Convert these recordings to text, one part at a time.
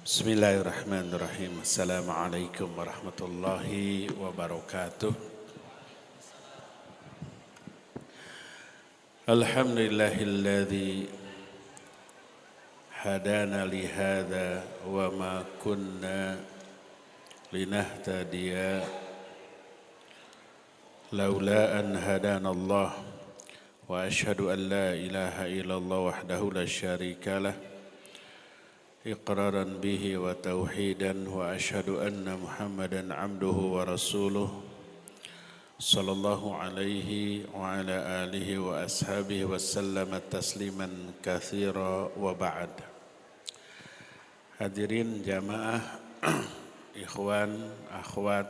Bismillahirrahmanirrahim. Assalamualaikum warahmatullahi wabarakatuh. Alhamdulillahilladzi hadana li hadza wa ma kunna linahtadiya laula an hadana Allah wa asyhadu an la ilaha illallah wahdahu la syarika lah إقرارا به وتوحيدا وأشهد أن محمدا عبده ورسوله صلى الله عليه وعلى آله وأصحابه وسلم تسليما كثيرا وبعد. Hadirin jamaah, ikhwan, akhwat,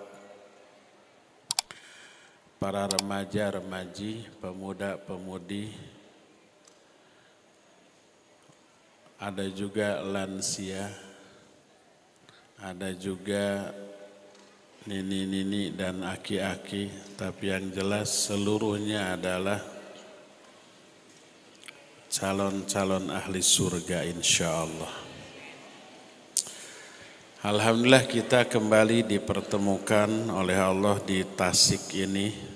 para remaja-remaji, pemuda-pemudi, ada juga lansia, ada juga nini-nini dan aki-aki, tapi yang jelas seluruhnya adalah calon-calon ahli surga insyaallah. Alhamdulillah kita kembali dipertemukan oleh Allah di Tasik ini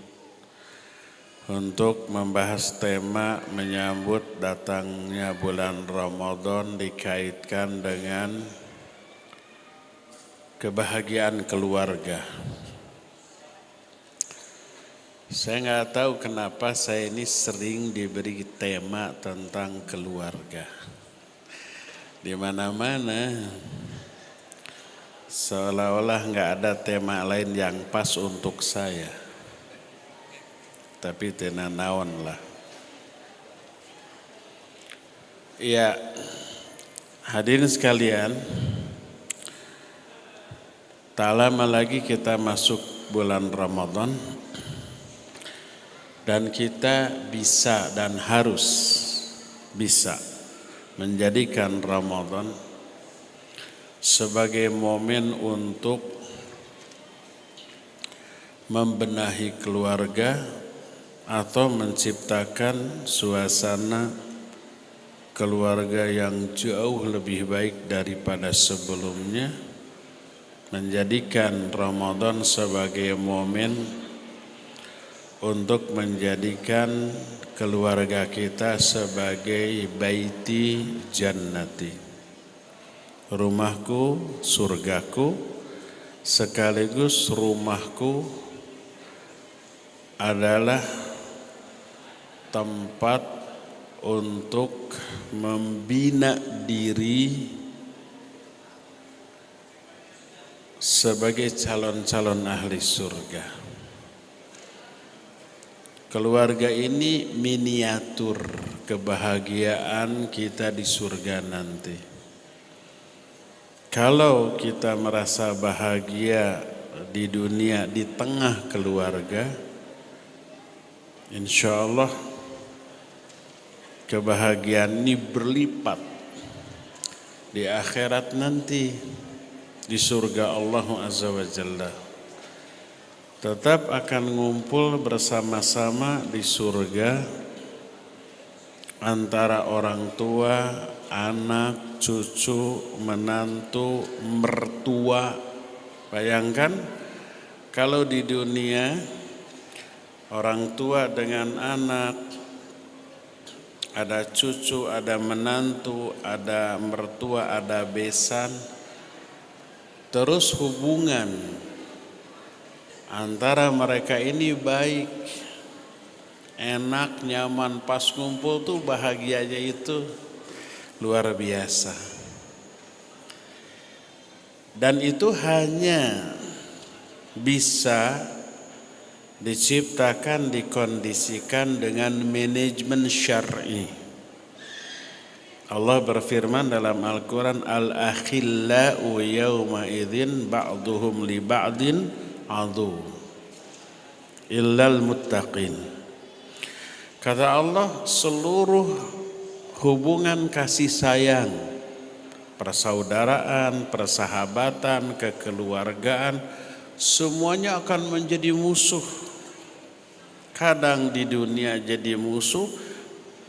untuk membahas tema menyambut datangnya bulan Ramadan dikaitkan dengan kebahagiaan keluarga. Saya nggak tahu kenapa saya ini sering diberi tema tentang keluarga. Di mana-mana seolah-olah nggak ada tema lain yang pas untuk saya. Tapi tena naon lah. Ya, hadirin sekalian, tak lama lagi kita masuk bulan Ramadan dan kita bisa dan harus bisa menjadikan Ramadan sebagai momen untuk membenahi keluarga atau menciptakan suasana keluarga yang jauh lebih baik daripada sebelumnya, menjadikan Ramadan sebagai momen untuk menjadikan keluarga kita sebagai baiti jannati, rumahku, surgaku, sekaligus rumahku adalah tempat untuk membina diri sebagai calon-calon ahli surga. Keluarga ini miniatur kebahagiaan kita di surga nanti. Kalau kita merasa bahagia di dunia di tengah keluarga, insya Allah kebahagiaan ini berlipat di akhirat nanti di surga Allah Azza wa Jalla. Tetap akan ngumpul bersama-sama di surga antara orang tua, anak, cucu, menantu, mertua. Bayangkan kalau di dunia orang tua dengan anak, ada cucu, ada menantu, ada mertua, ada besan. Terus hubungan antara mereka ini baik, enak, nyaman, pas kumpul tuh bahagianya itu luar biasa. Dan itu hanya bisa diciptakan, dikondisikan dengan manajemen syar'i. Allah berfirman dalam Al-Quran, Al-akhillau yawma idzin ba'duhum li ba'din adu illal muttaqin. Kata Allah, seluruh hubungan kasih sayang, persaudaraan, persahabatan, kekeluargaan, semuanya akan menjadi musuh. Kadang di dunia jadi musuh,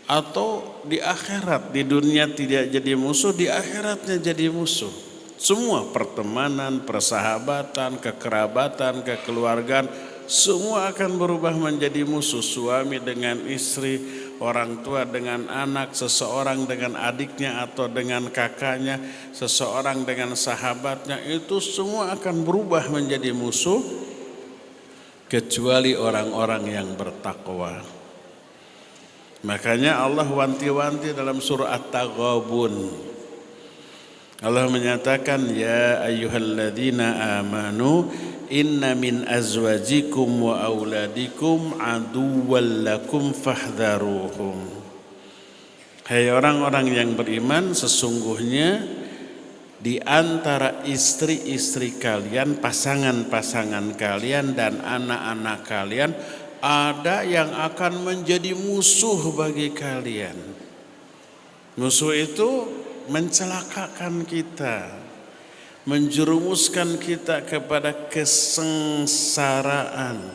atau di akhirat. Di dunia tidak jadi musuh, di akhiratnya jadi musuh. Semua pertemanan, persahabatan, kekerabatan, kekeluargaan, semua akan berubah menjadi musuh. Suami dengan istri, orang tua dengan anak, seseorang dengan adiknya atau dengan kakaknya, seseorang dengan sahabatnya, itu semua akan berubah menjadi musuh kecuali orang-orang yang bertakwa. Makanya Allah wanti-wanti dalam surah At-Taghabun. Allah menyatakan, ya ayyuhalladzina amanu inna min azwajikum wa auladikum aduwwan lakum fahdharuhum. Hai orang-orang yang beriman, sesungguhnya di antara istri-istri kalian, pasangan-pasangan kalian dan anak-anak kalian ada yang akan menjadi musuh bagi kalian. Musuh itu mencelakakan kita, menjerumuskan kita kepada kesengsaraan.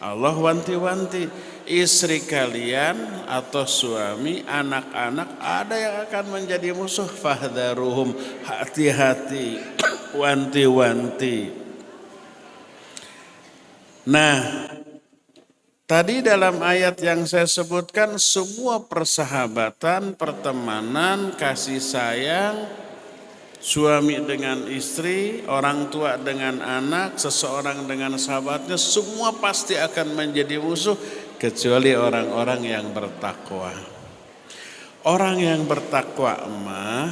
Allah wanti-wanti, istri kalian atau suami, anak-anak ada yang akan menjadi musuh. Fahdharuhum, hati-hati, wanti-wanti. Nah, tadi dalam ayat yang saya sebutkan, semua persahabatan, pertemanan, kasih sayang, suami dengan istri, orang tua dengan anak, seseorang dengan sahabatnya, semua pasti akan menjadi musuh kecuali orang-orang yang bertakwa. Orang yang bertakwa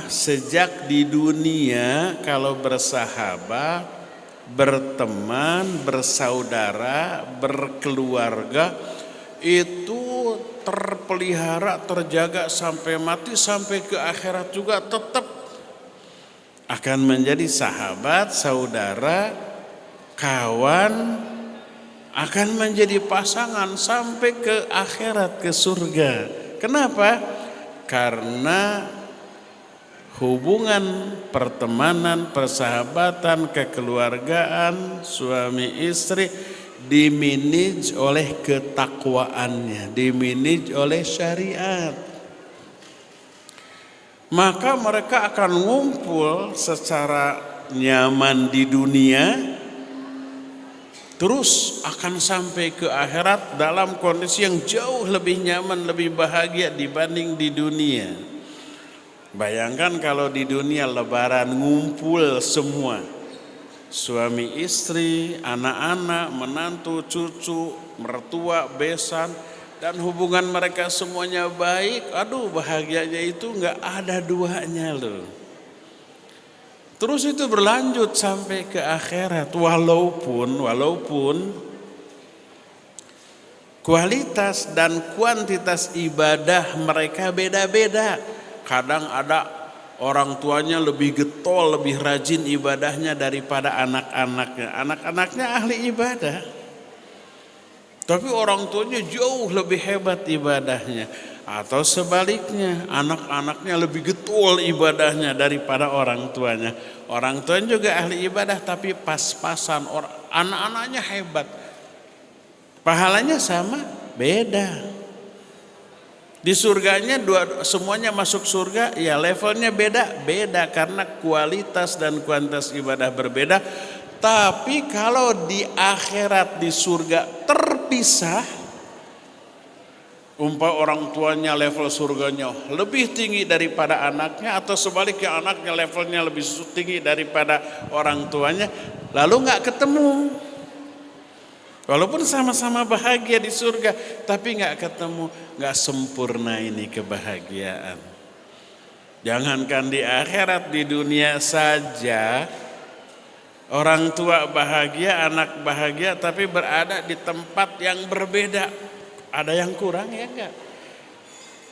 sejak di dunia kalau bersahabat, berteman, bersaudara, berkeluarga, itu terpelihara, terjaga sampai mati, sampai ke akhirat juga tetap akan menjadi sahabat, saudara, kawan, akan menjadi pasangan sampai ke akhirat, ke surga. Kenapa? Karena hubungan pertemanan, persahabatan, kekeluargaan, suami istri dimanage oleh ketakwaannya, dimanage oleh syariat. Maka mereka akan ngumpul secara nyaman di dunia, terus akan sampai ke akhirat dalam kondisi yang jauh lebih nyaman, lebih bahagia dibanding di dunia. Bayangkan kalau di dunia lebaran ngumpul semua, suami istri, anak-anak, menantu, cucu, mertua, besan, dan hubungan mereka semuanya baik. Aduh, bahagianya itu nggak ada duanya loh. Terus itu berlanjut sampai ke akhirat, walaupun kualitas dan kuantitas ibadah mereka beda-beda. Kadang ada orang tuanya lebih getol, lebih rajin ibadahnya daripada anak-anaknya. Anak-anaknya ahli ibadah, tapi orang tuanya jauh lebih hebat ibadahnya. Atau sebaliknya, anak-anaknya lebih getol ibadahnya daripada orang tuanya. Orang tuanya juga ahli ibadah, tapi pas-pasan. Anak-anaknya hebat, pahalanya sama, beda. Di surganya semuanya masuk surga, ya levelnya beda karena kualitas dan kuantitas ibadah berbeda. Tapi kalau di akhirat, di surga terpisah, orang tuanya level surganya lebih tinggi daripada anaknya, atau sebaliknya anaknya levelnya lebih tinggi daripada orang tuanya, lalu nggak ketemu. Walaupun sama-sama bahagia di surga, tapi nggak ketemu, nggak sempurna ini kebahagiaan. Jangankan di akhirat, di dunia saja orang tua bahagia, anak bahagia, tapi berada di tempat yang berbeda. Ada yang kurang ya enggak?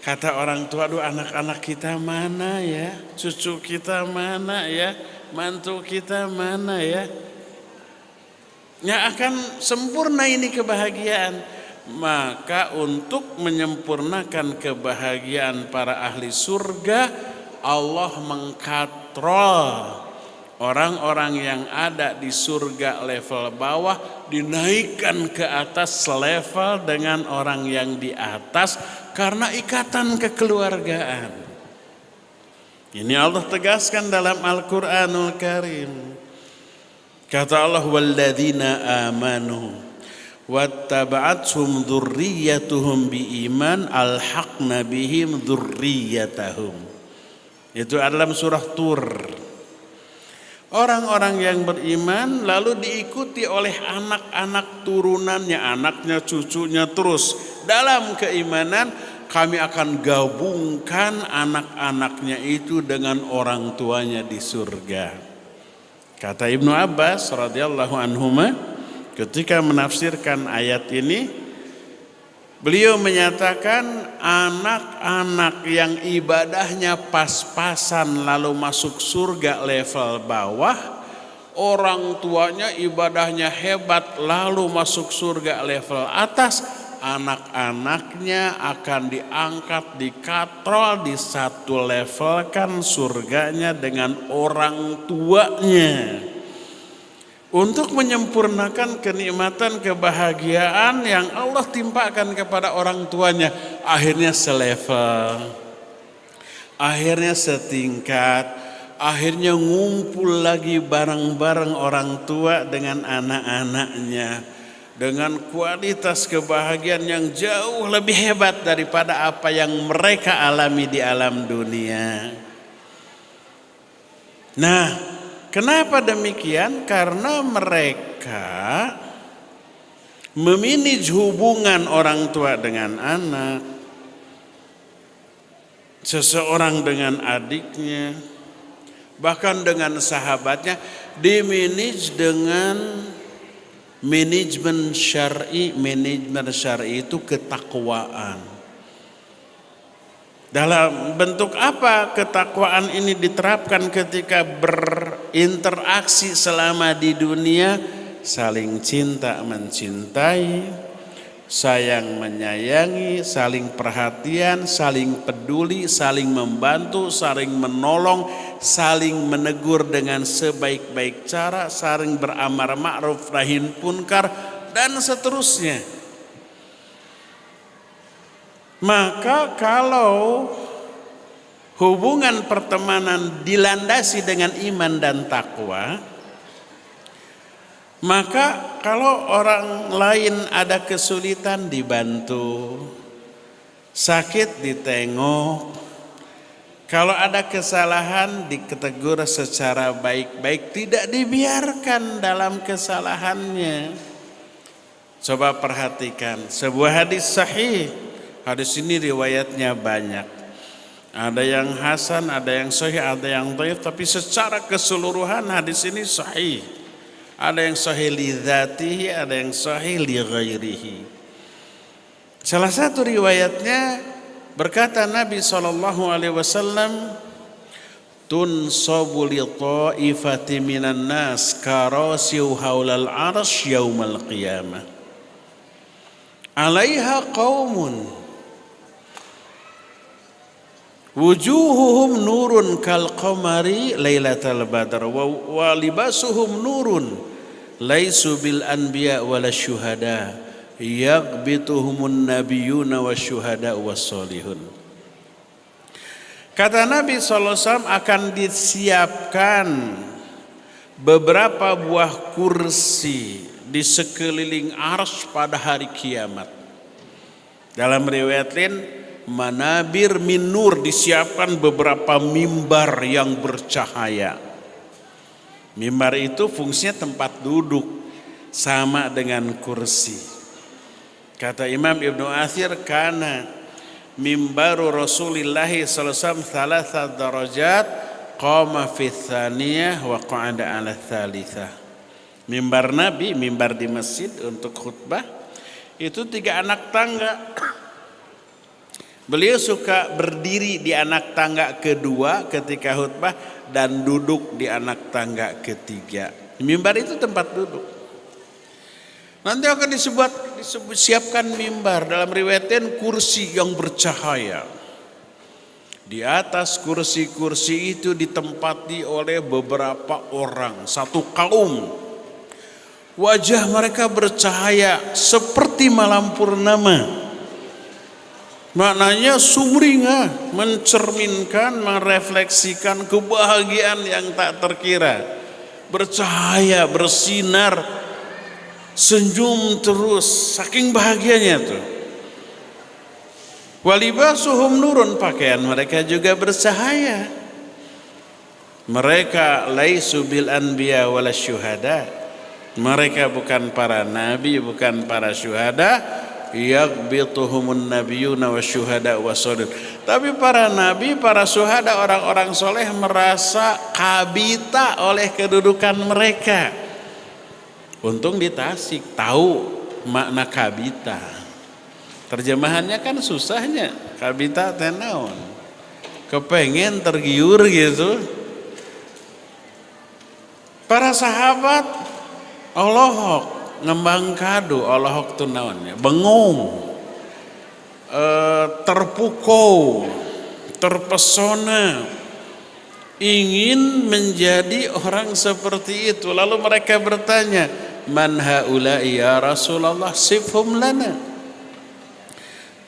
Kata orang tua, aduh anak-anak kita mana ya, cucu kita mana ya, mantu kita mana ya. Yang akan sempurna ini kebahagiaan. Maka untuk menyempurnakan kebahagiaan para ahli surga, Allah mengkatrol orang-orang yang ada di surga level bawah, dinaikkan ke atas level dengan orang yang di atas karena ikatan kekeluargaan. Ini Allah tegaskan dalam Al-Quranul Karim. Kata Allah, walladzina amanu wattaba'athum dzurriyyatuhum biiman alhaqna bihim dzurriyyatahum. Itu dalam surah Tur. Orang-orang yang beriman lalu diikuti oleh anak-anak turunannya, anaknya, cucunya, terus dalam keimanan kami akan gabungkan anak-anaknya itu dengan orang tuanya di surga. Kata Ibnu Abbas radhiyallahu anhuma ketika menafsirkan ayat ini, beliau menyatakan anak-anak yang ibadahnya pas-pasan lalu masuk surga level bawah, orang tuanya ibadahnya hebat lalu masuk surga level atas, anak-anaknya akan diangkat, dikatrol, disatu levelkan surganya dengan orang tuanya. Untuk menyempurnakan kenikmatan kebahagiaan yang Allah timpakan kepada orang tuanya, akhirnya selevel, akhirnya setingkat, akhirnya ngumpul lagi bareng-bareng orang tua dengan anak-anaknya dengan kualitas kebahagiaan yang jauh lebih hebat daripada apa yang mereka alami di alam dunia. Nah, kenapa demikian? Karena mereka memanage hubungan orang tua dengan anak, seseorang dengan adiknya, bahkan dengan sahabatnya, dimanage dengan manajemen syar'i. Manajemen syar'i itu ketakwaan. Dalam bentuk apa ketakwaan ini diterapkan ketika berinteraksi selama di dunia? Saling cinta mencintai, sayang menyayangi, saling perhatian, saling peduli, saling membantu, saling menolong, saling menegur dengan sebaik-baik cara, saling beramar ma'ruf nahi munkar, dan seterusnya. Maka kalau hubungan pertemanan dilandasi dengan iman dan takwa, maka kalau orang lain ada kesulitan dibantu, sakit ditengok, kalau ada kesalahan ditegur secara baik-baik, tidak dibiarkan dalam kesalahannya. Coba perhatikan sebuah hadis sahih. Hadis ini riwayatnya banyak. Ada yang hasan, ada yang sahih, ada yang dhaif, tapi secara keseluruhan hadis ini sahih. Ada yang sahih li dzatihi, ada yang sahih li ghairihi. Salah satu riwayatnya berkata Nabi SAW, tunsabu li ta'ifati minan nas karasiu haulal arsy yaumal qiyamah. Alaiha qaumun wujuhuhum nurun kal qamari lailatal badr wa libasuhum nurun laisu bil anbiya wala syuhada yaghbituhumun nabiyyuna wasyuhada wassolihun. Kata Nabi SAW, akan disiapkan beberapa buah kursi di sekeliling arsy pada hari kiamat. Dalam riwayat lain, manabir min nur, disiapkan beberapa mimbar yang bercahaya. Mimbar itu fungsinya tempat duduk, sama dengan kursi. Kata Imam Ibnu Athir, kana mimbaru Rasulillah sallallahu alaihi wasallam thalatha darajat, qama fi tsaniyah wa qa'ada ala tsalitsah. Mimbar Nabi, mimbar di masjid untuk khutbah, itu 3 anak tangga. Beliau suka berdiri di anak tangga kedua ketika khutbah dan duduk di anak tangga ketiga. Mimbar itu tempat duduk. Nanti akan disiapkan mimbar, dalam riwayatnya kursi yang bercahaya. Di atas kursi-kursi itu ditempati oleh beberapa orang, satu kaum. Wajah mereka bercahaya seperti malam purnama. Maknanya sumringah, mencerminkan, merefleksikan kebahagiaan yang tak terkira. Bercahaya, bersinar, senyum terus, saking bahagianya tuh. Walibasuhum nurun, pakaian mereka juga bercahaya. Mereka laisu bil anbiya wala syuhada. Mereka bukan para nabi, bukan para syuhada. Yaghbituhumun nabiyuna wasyuhada wasodun. Tapi para nabi, para syuhada, orang-orang soleh merasa kabita oleh kedudukan mereka. Untung di Tasik tahu makna kabita. Terjemahannya kan susahnya. Kabita teh naon? Kepengen tergiur gitu. Para sahabat Allahok ngembang kado, Allahok tuh naonnya? Bengong, terpukau, terpesona, ingin menjadi orang seperti itu. Lalu mereka bertanya, man haula'i ya Rasulullah, sifhum lana.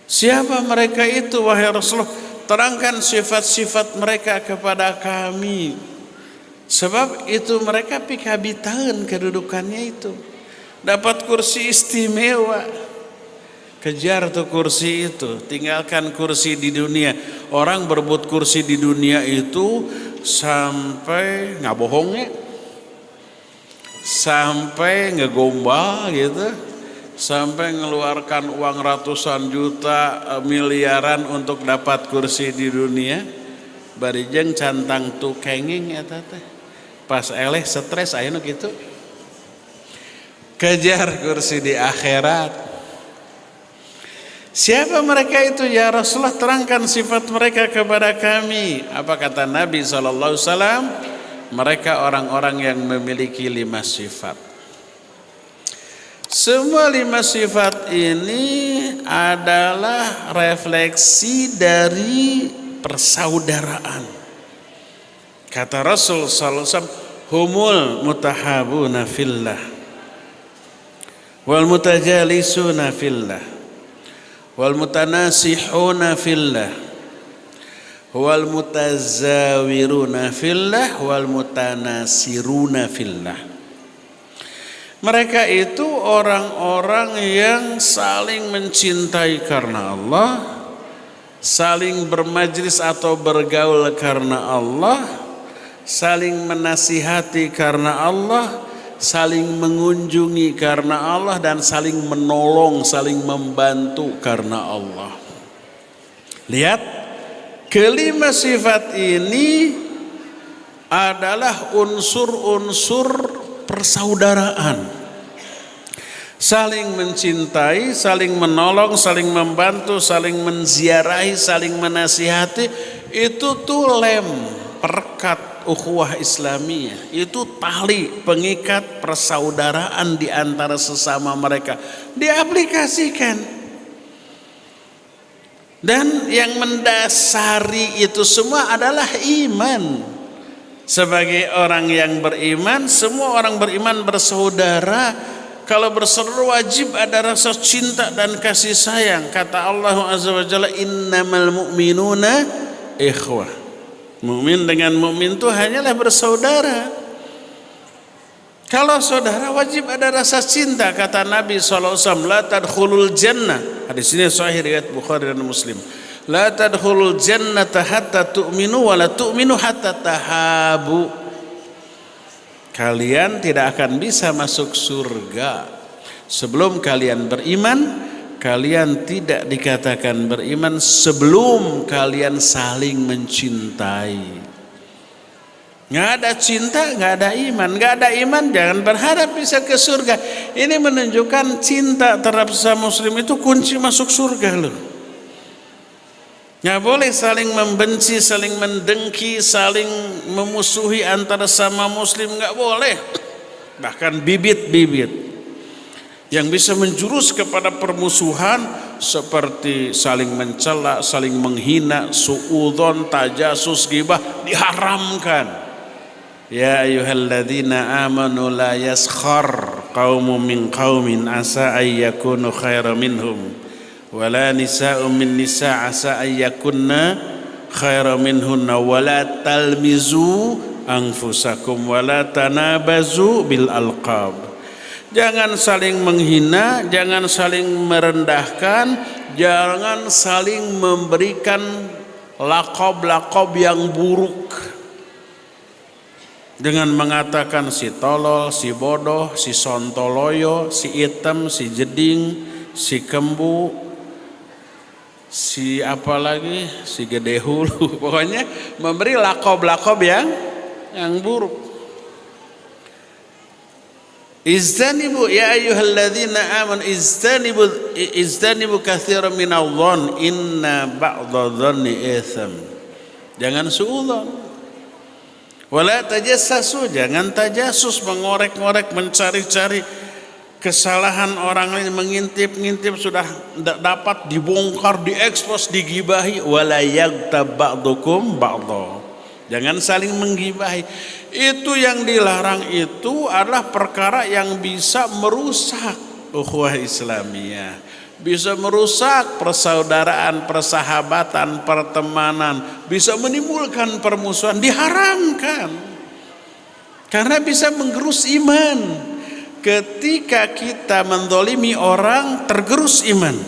Siapa mereka itu wahai Rasulullah? Terangkan sifat-sifat mereka kepada kami. Sebab itu mereka pikabitahan kedudukannya itu. Dapat kursi istimewa. Kejar tuh kursi itu. Tinggalkan kursi di dunia. Orang berebut kursi di dunia itu sampai nggak bohongnya, sampai ngegombal gitu, sampai mengeluarkan uang ratusan juta, miliaran untuk dapat kursi di dunia. Barijeng cantang tu kenging ya teh. Pas eleh stres ayeuna gitu. Kejar kursi di akhirat. Siapa mereka itu ya Rasulullah, terangkan sifat mereka kepada kami. Apa kata Nabi SAW? Mereka orang-orang yang memiliki 5 sifat. Semua 5 sifat ini adalah refleksi dari persaudaraan. Kata Rasul sallallahu alaihi wasallam, humul mutahabuna fillah wal mutajalisuna fillah wal mutanasihuna fillah wal mutazawiruna fillah wal mutanasiruna fillah. Mereka itu orang-orang yang saling mencintai karena Allah, saling bermajlis atau bergaul karena Allah, saling menasihati karena Allah, saling mengunjungi karena Allah, dan saling menolong, saling membantu karena Allah. Lihat, kelima sifat ini adalah unsur-unsur persaudaraan. Saling mencintai, saling menolong, saling membantu, saling menziarahi, saling menasihati. Itu tuh lem, perekat ukhuwah Islamiyah. Itu tali pengikat persaudaraan di antara sesama mereka. Diaplikasikan. Dan yang mendasari itu semua adalah iman. Sebagai orang yang beriman, semua orang beriman bersaudara. Kalau bersaudara wajib ada rasa cinta dan kasih sayang. Kata Allah Azza wa Jalla, innamal mu'minuna ikhwah. Mukmin dengan mukmin itu hanyalah bersaudara. Kalau saudara wajib ada rasa cinta. Kata Nabi SAW, la tadkhulul jannah. Hadis ini sahih riwayat Bukhari dan Muslim. La tadkhulul jannata hatta tu'minu wa la tu'minu hatta tahabu. Kalian tidak akan bisa masuk surga sebelum kalian beriman. Kalian tidak dikatakan beriman sebelum kalian saling mencintai. Nggak ada cinta, nggak ada iman. Nggak ada iman, jangan berharap bisa ke surga. Ini menunjukkan cinta terhadap sesama muslim itu kunci masuk surga loh. Nggak boleh saling membenci, saling mendengki, saling memusuhi antara sama muslim, nggak boleh. Bahkan bibit-bibit yang bisa menjurus kepada permusuhan seperti saling mencela, saling menghina, suudzon, tajasus, ghibah diharamkan. Ya ayyuhalladzina amanu la yaskhar qaumun min qaumin asa ayyakunu khairan minhum. wala nisa'un min nisa' asa ayyakunna khairan minhunna wala talmizu anfusakum wala tanabazu bil alqab. Jangan saling menghina, jangan saling merendahkan, jangan saling memberikan lakob-lakob yang buruk dengan mengatakan si tolol, si bodoh, si sontoloyo, si item, si jeding, si kembu, si apa lagi, si gede hulu. Pokoknya memberi lakob-lakob yang buruk. Iztanibu ya ayyuhalladzina amanu iztanibu katsiran minadh-dhann inna ba'dadh-dhanni itsam. Jangan suudzon. Wala tajassasu, jangan tajasus, mengorek-ngorek, mencari-cari kesalahan orang lain, mengintip-ngintip, sudah dapat dibongkar, diekspos, digibahi. Wala yaghtab ba'dukum ba'dha. Jangan saling menggibahi. Itu yang dilarang itu adalah perkara yang bisa merusak ukhuwah Islamiyah, bisa merusak persaudaraan, persahabatan, pertemanan, bisa menimbulkan permusuhan, diharamkan karena bisa menggerus iman. Ketika kita mendolimi orang, tergerus iman.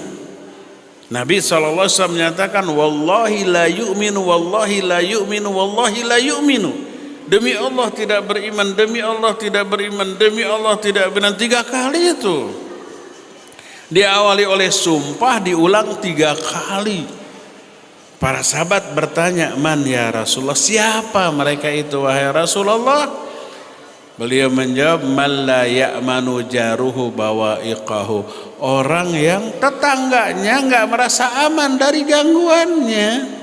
Nabi SAW menyatakan, wallahi la yu'minu, wallahi la yu'minu, wallahi la yu'minu. Demi Allah tidak beriman, demi Allah tidak beriman, demi Allah tidak beriman. 3 kali itu diawali oleh sumpah, diulang 3 kali. Para sahabat bertanya, man ya Rasulullah, siapa mereka itu wahai Rasulullah? Beliau menjawab, man la ya'manu jaruhu bawa'iqahu. Orang yang tetangganya enggak merasa aman dari gangguannya.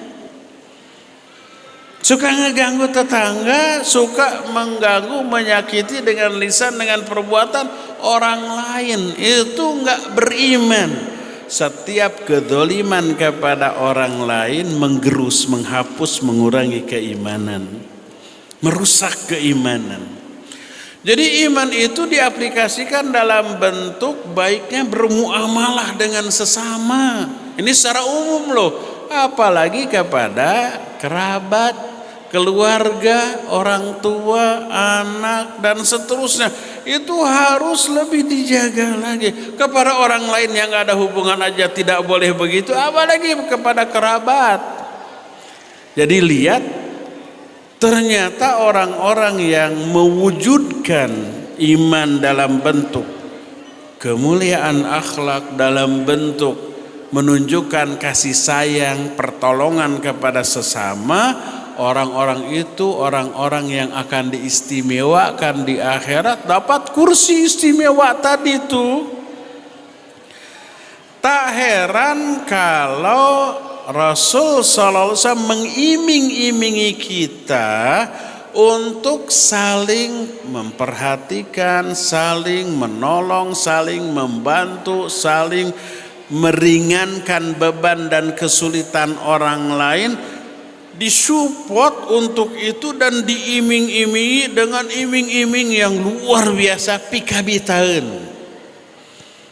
Suka ngeganggu tetangga, suka mengganggu, menyakiti dengan lisan, dengan perbuatan orang lain. Itu enggak beriman. Setiap kedoliman kepada orang lain menggerus, menghapus, mengurangi keimanan, merusak keimanan. Jadi iman itu diaplikasikan dalam bentuk baiknya bermuamalah dengan sesama. Ini secara umum loh, apalagi kepada kerabat, keluarga, orang tua, anak dan seterusnya. Itu harus lebih dijaga lagi. Kepada orang lain yang gak ada hubungan aja tidak boleh begitu, apalagi kepada kerabat. Jadi lihat, ternyata orang-orang yang mewujudkan iman dalam bentuk kemuliaan akhlak, dalam bentuk menunjukkan kasih sayang, pertolongan kepada sesama, orang-orang itu orang-orang yang akan diistimewakan di akhirat, dapat kursi istimewa tadi itu. Tak heran kalau Rasul SAW mengiming-imingi kita untuk saling memperhatikan, saling menolong, saling membantu, saling meringankan beban dan kesulitan orang lain. Disupport untuk itu dan diiming-imingi dengan iming-iming yang luar biasa, pikabitaeun.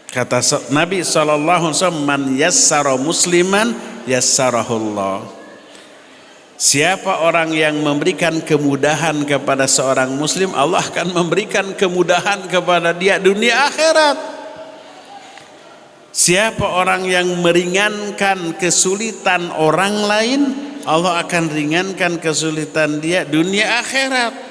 Kata Nabi SAW, man yassara musliman yassarahullah. Siapa orang yang memberikan kemudahan kepada seorang muslim, Allah akan memberikan kemudahan kepada dia dunia akhirat. Siapa orang yang meringankan kesulitan orang lain, Allah akan ringankan kesulitan dia dunia akhirat.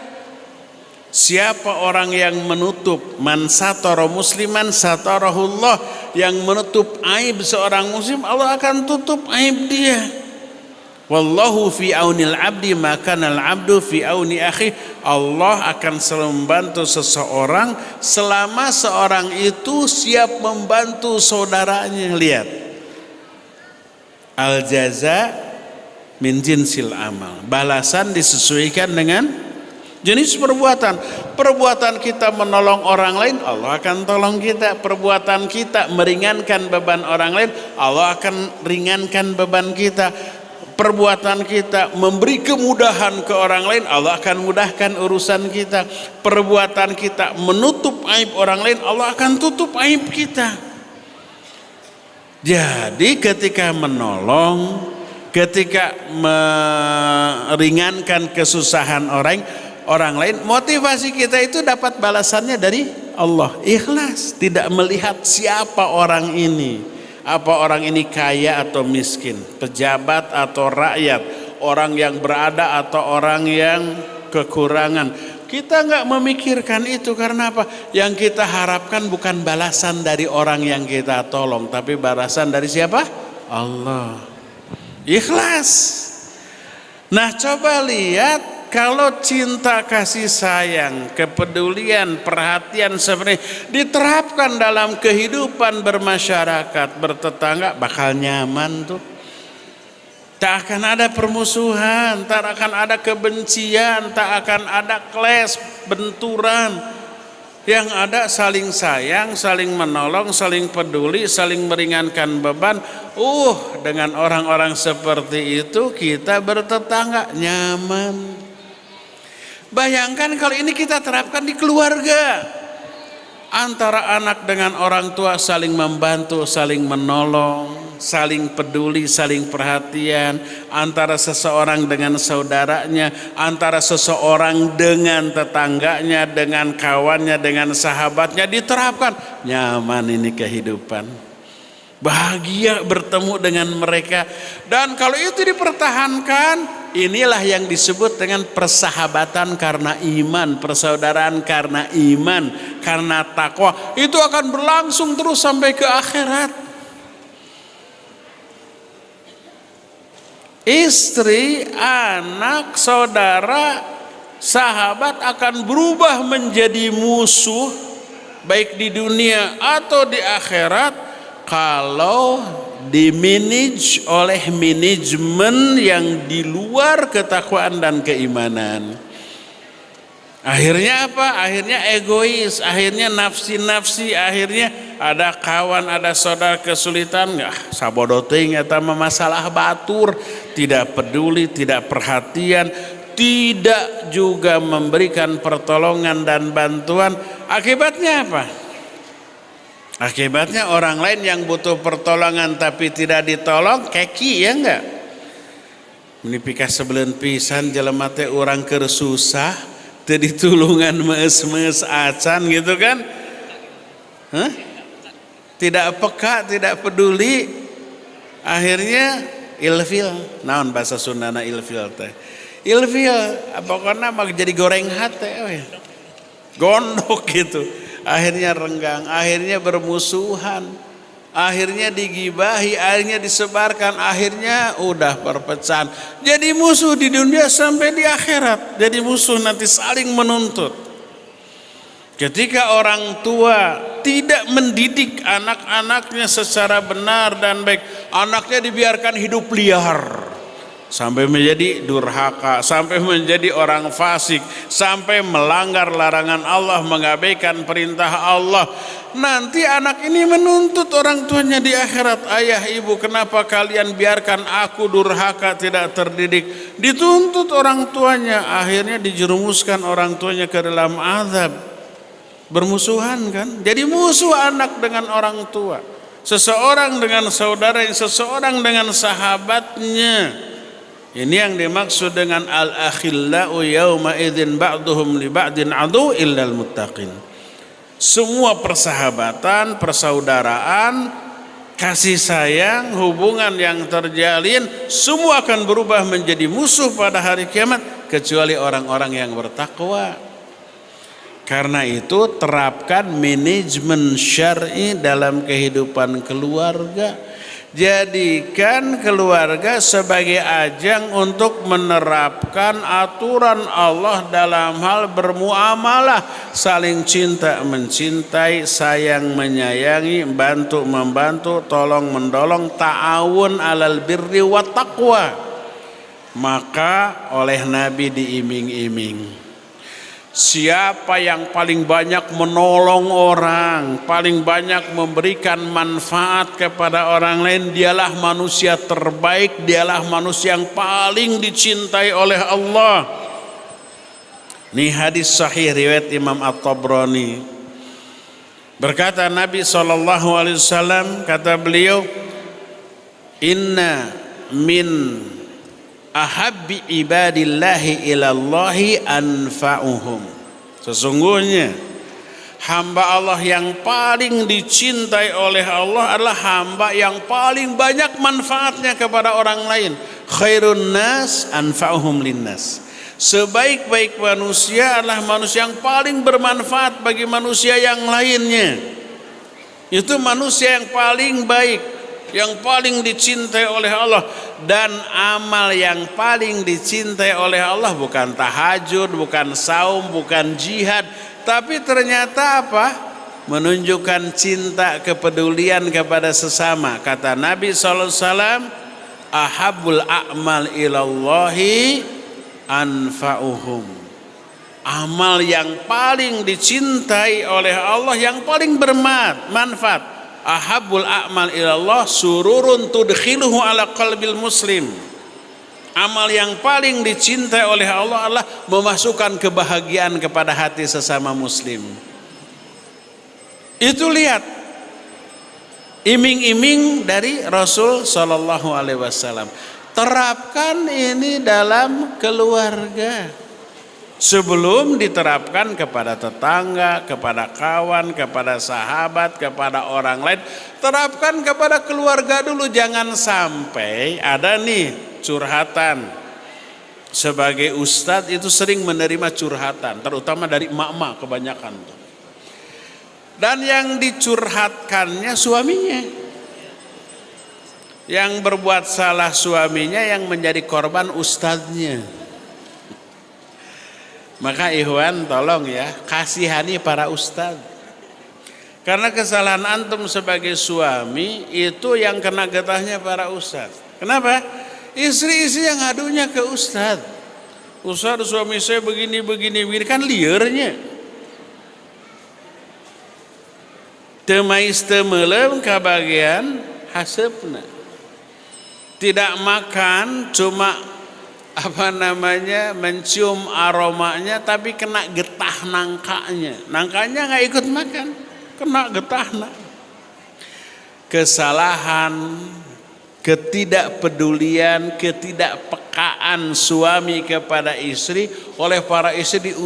Siapa orang yang menutup, man satara musliman satarahullah, yang menutup aib seorang muslim, Allah akan tutup aib dia. Wallahu fi aunil abdi makanal abdu fi auni akhi. Allah akan selalu membantu seseorang selama seorang itu siap membantu saudaranya. Lihat, al jaza min jinsil amal, balasan disesuaikan dengan jenis perbuatan. Perbuatan kita menolong orang lain, Allah akan tolong kita. Perbuatan kita meringankan beban orang lain, Allah akan ringankan beban kita. Perbuatan kita memberi kemudahan ke orang lain, Allah akan mudahkan urusan kita. Perbuatan kita menutup aib orang lain, Allah akan tutup aib kita. Jadi ketika menolong, ketika meringankan kesusahan orang lain, motivasi kita itu dapat balasannya dari Allah. Ikhlas, tidak melihat siapa orang ini, apa orang ini kaya atau miskin, pejabat atau rakyat, orang yang berada atau orang yang kekurangan. Kita nggak memikirkan itu karena apa? Yang kita harapkan bukan balasan dari orang yang kita tolong, tapi balasan dari siapa? Allah. Ikhlas. Nah, coba lihat kalau cinta kasih sayang, kepedulian, perhatian sebenarnya diterapkan dalam kehidupan bermasyarakat, bertetangga, bakal nyaman tuh. Tak akan ada permusuhan, tak akan ada kebencian, tak akan ada clash, benturan. Yang ada saling sayang, saling menolong, saling peduli, saling meringankan beban. Dengan orang-orang seperti itu kita bertetangga nyaman. Bayangkan kalau ini kita terapkan di keluarga. Antara anak dengan orang tua saling membantu, saling menolong, saling peduli, saling perhatian. Antara seseorang dengan saudaranya, antara seseorang dengan tetangganya, dengan kawannya, dengan sahabatnya diterapkan. Nyaman ini kehidupan. Bahagia bertemu dengan mereka. Dan kalau itu dipertahankan, inilah yang disebut dengan persahabatan karena iman, persaudaraan karena iman, karena takwa. Itu akan berlangsung terus sampai ke akhirat. Istri, anak, saudara, sahabat akan berubah menjadi musuh baik di dunia atau di akhirat kalau dimanage oleh manajemen yang di luar ketakwaan dan keimanan. Akhirnya apa? Akhirnya egois, akhirnya nafsi-nafsi, akhirnya ada kawan, ada saudara kesulitan, sabodo teuing eta masalah batur, tidak peduli, tidak perhatian, tidak juga memberikan pertolongan dan bantuan. Akibatnya apa? Akibatnya orang lain yang butuh pertolongan tapi tidak ditolong, keki ya enggak? Menipika sebelen pisan jelema teh urang keur susah, teu ditulungan meus-meus acan gitu kan? Tidak peka, tidak peduli. Akhirnya ilfil. Naon bahasa Sundana ilfil teh? Ilfil, pokoknya mah jadi goreng hate we. Gondok gitu. Akhirnya renggang, akhirnya bermusuhan, akhirnya digibahi, akhirnya disebarkan, akhirnya udah perpecahan. Jadi musuh di dunia sampai di akhirat. Jadi musuh nanti saling menuntut. Ketika orang tua tidak mendidik anak-anaknya secara benar dan baik, anaknya dibiarkan hidup liar. Sampai menjadi durhaka, sampai menjadi orang fasik, sampai melanggar larangan Allah, mengabaikan perintah Allah. Nanti anak ini menuntut orang tuanya di akhirat, ayah ibu kenapa kalian biarkan aku durhaka, tidak terdidik. Dituntut orang tuanya, akhirnya dijerumuskan orang tuanya ke dalam azab. Bermusuhan kan? Jadi musuh anak dengan orang tua, seseorang dengan saudara, seseorang dengan sahabatnya. Ini yang dimaksud dengan al-akhillau yauma idzin ba'duhum li ba'din adu illal muttaqin. Semua persahabatan, persaudaraan, kasih sayang, hubungan yang terjalin semua akan berubah menjadi musuh pada hari kiamat kecuali orang-orang yang bertakwa. Karena itu terapkan manajemen syar'i dalam kehidupan keluarga. Jadikan keluarga sebagai ajang untuk menerapkan aturan Allah dalam hal bermuamalah, saling cinta mencintai, sayang menyayangi, bantu membantu, tolong menolong, ta'awun alal birri wa taqwa. Maka oleh Nabi diiming-iming, siapa yang paling banyak menolong orang, paling banyak memberikan manfaat kepada orang lain, dialah manusia terbaik, dialah manusia yang paling dicintai oleh Allah. Ini hadis sahih riwayat Imam At-Tabrani. Berkata Nabi SAW, kata beliau, Inna min ahabbi ibadillahi ilallahi anfa'uhum. Sesungguhnya hamba Allah yang paling dicintai oleh Allah adalah hamba yang paling banyak manfaatnya kepada orang lain. Khairun nas anfa'uhum linnas. Sebaik-baik manusia adalah manusia yang paling bermanfaat bagi manusia yang lainnya. Itu manusia yang paling baik, yang paling dicintai oleh Allah. Dan amal yang paling dicintai oleh Allah bukan tahajud, bukan saum, bukan jihad, tapi ternyata apa? Menunjukkan cinta, kepedulian kepada sesama. Kata Nabi SAW, ahabul a'mal ilallahi anfa'uhum. Amal yang paling dicintai oleh Allah, yang paling bermanfaat. Ahabul a'mal ilallah sururun tudkhiluhu ala qalbil muslim. Amal yang paling dicintai oleh Allah adalah memasukkan kebahagiaan kepada hati sesama muslim. Itu lihat iming-iming dari Rasul sallallahu alaihi wasallam. Terapkan ini dalam keluarga. Sebelum diterapkan kepada tetangga, kepada kawan, kepada sahabat, kepada orang lain, terapkan kepada keluarga dulu. Jangan sampai ada nih curhatan. Sebagai ustadz itu sering menerima curhatan, terutama dari emak-emak kebanyakan. Dan yang dicurhatkannya suaminya. Yang berbuat salah suaminya, yang menjadi korban ustadznya. Maka ikhwan tolong ya, kasihani para ustadz. Karena kesalahan antum sebagai suami itu yang kena getahnya para ustadz. Kenapa? Istri-istri yang ngadunya ke ustadz. Ustadz, suami saya begini kan liarnya. Temais temelem kabagian hasepna. Tidak makan, cuma mencium aromanya, tapi kena getah nangkanya. Nangkanya nggak ikut makan, kena getahna. Kesalahan, ketidakpedulian, ketidakpekaan suami kepada istri oleh para istri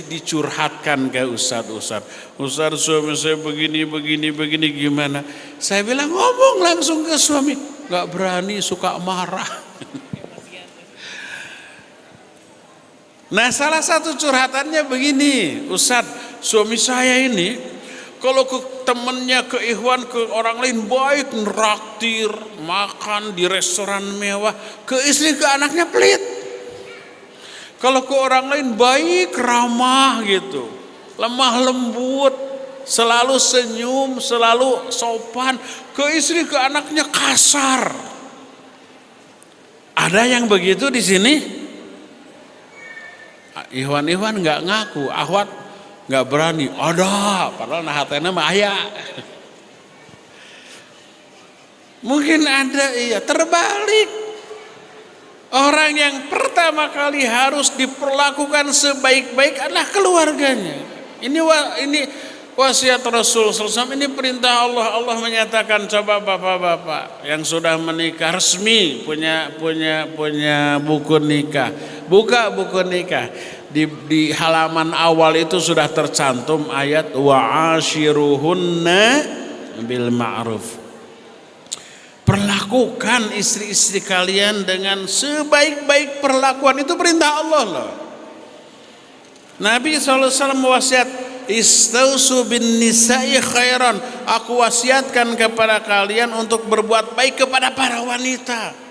dicurhatkan ke ustadz. Ustadz, suami saya begini gimana? Saya bilang ngomong langsung ke suami, nggak berani, suka marah. Nah, salah satu curhatannya begini, Ustadz, suami saya ini kalau ke temennya, ke ikhwan, ke orang lain baik, neraktir, makan di restoran mewah, ke istri, ke anaknya pelit. Kalau ke orang lain baik, ramah gitu, lemah lembut, selalu senyum, selalu sopan, ke istri, ke anaknya kasar. Ada yang begitu di sini? Ikhwan nggak ngaku, ahwat nggak berani. Ada, padahal nahatena mah aya. Mungkin ada, iya. Terbalik. Orang yang pertama kali harus diperlakukan sebaik-baik adalah keluarganya. Ini wasiat Rasul SAW, ini perintah Allah. Allah menyatakan, coba bapak-bapak yang sudah menikah resmi punya buku nikah, buka buku nikah. Di halaman awal itu sudah tercantum ayat wa'ashiruhunna bil ma'ruf. Perlakukan istri-istri kalian dengan sebaik-baik perlakuan, itu perintah Allah loh. Nabi SAW wasiat, istausu bin nisa'i khairan. Aku wasiatkan kepada kalian untuk berbuat baik kepada para wanita.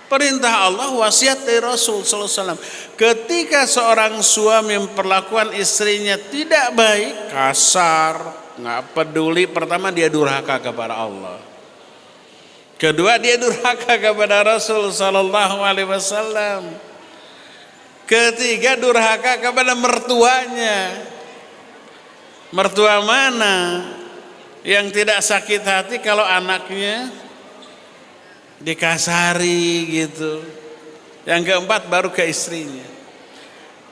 Perintah Allah, wasiat dari Rasul SAW. Ketika seorang suami memperlakukan istrinya tidak baik, kasar, nggak peduli, pertama dia durhaka kepada Allah. Kedua, dia durhaka kepada Rasul SAW. Ketiga, durhaka kepada mertuanya. Mertua mana yang tidak sakit hati kalau anaknya dikasari gitu. Yang keempat baru ke istrinya.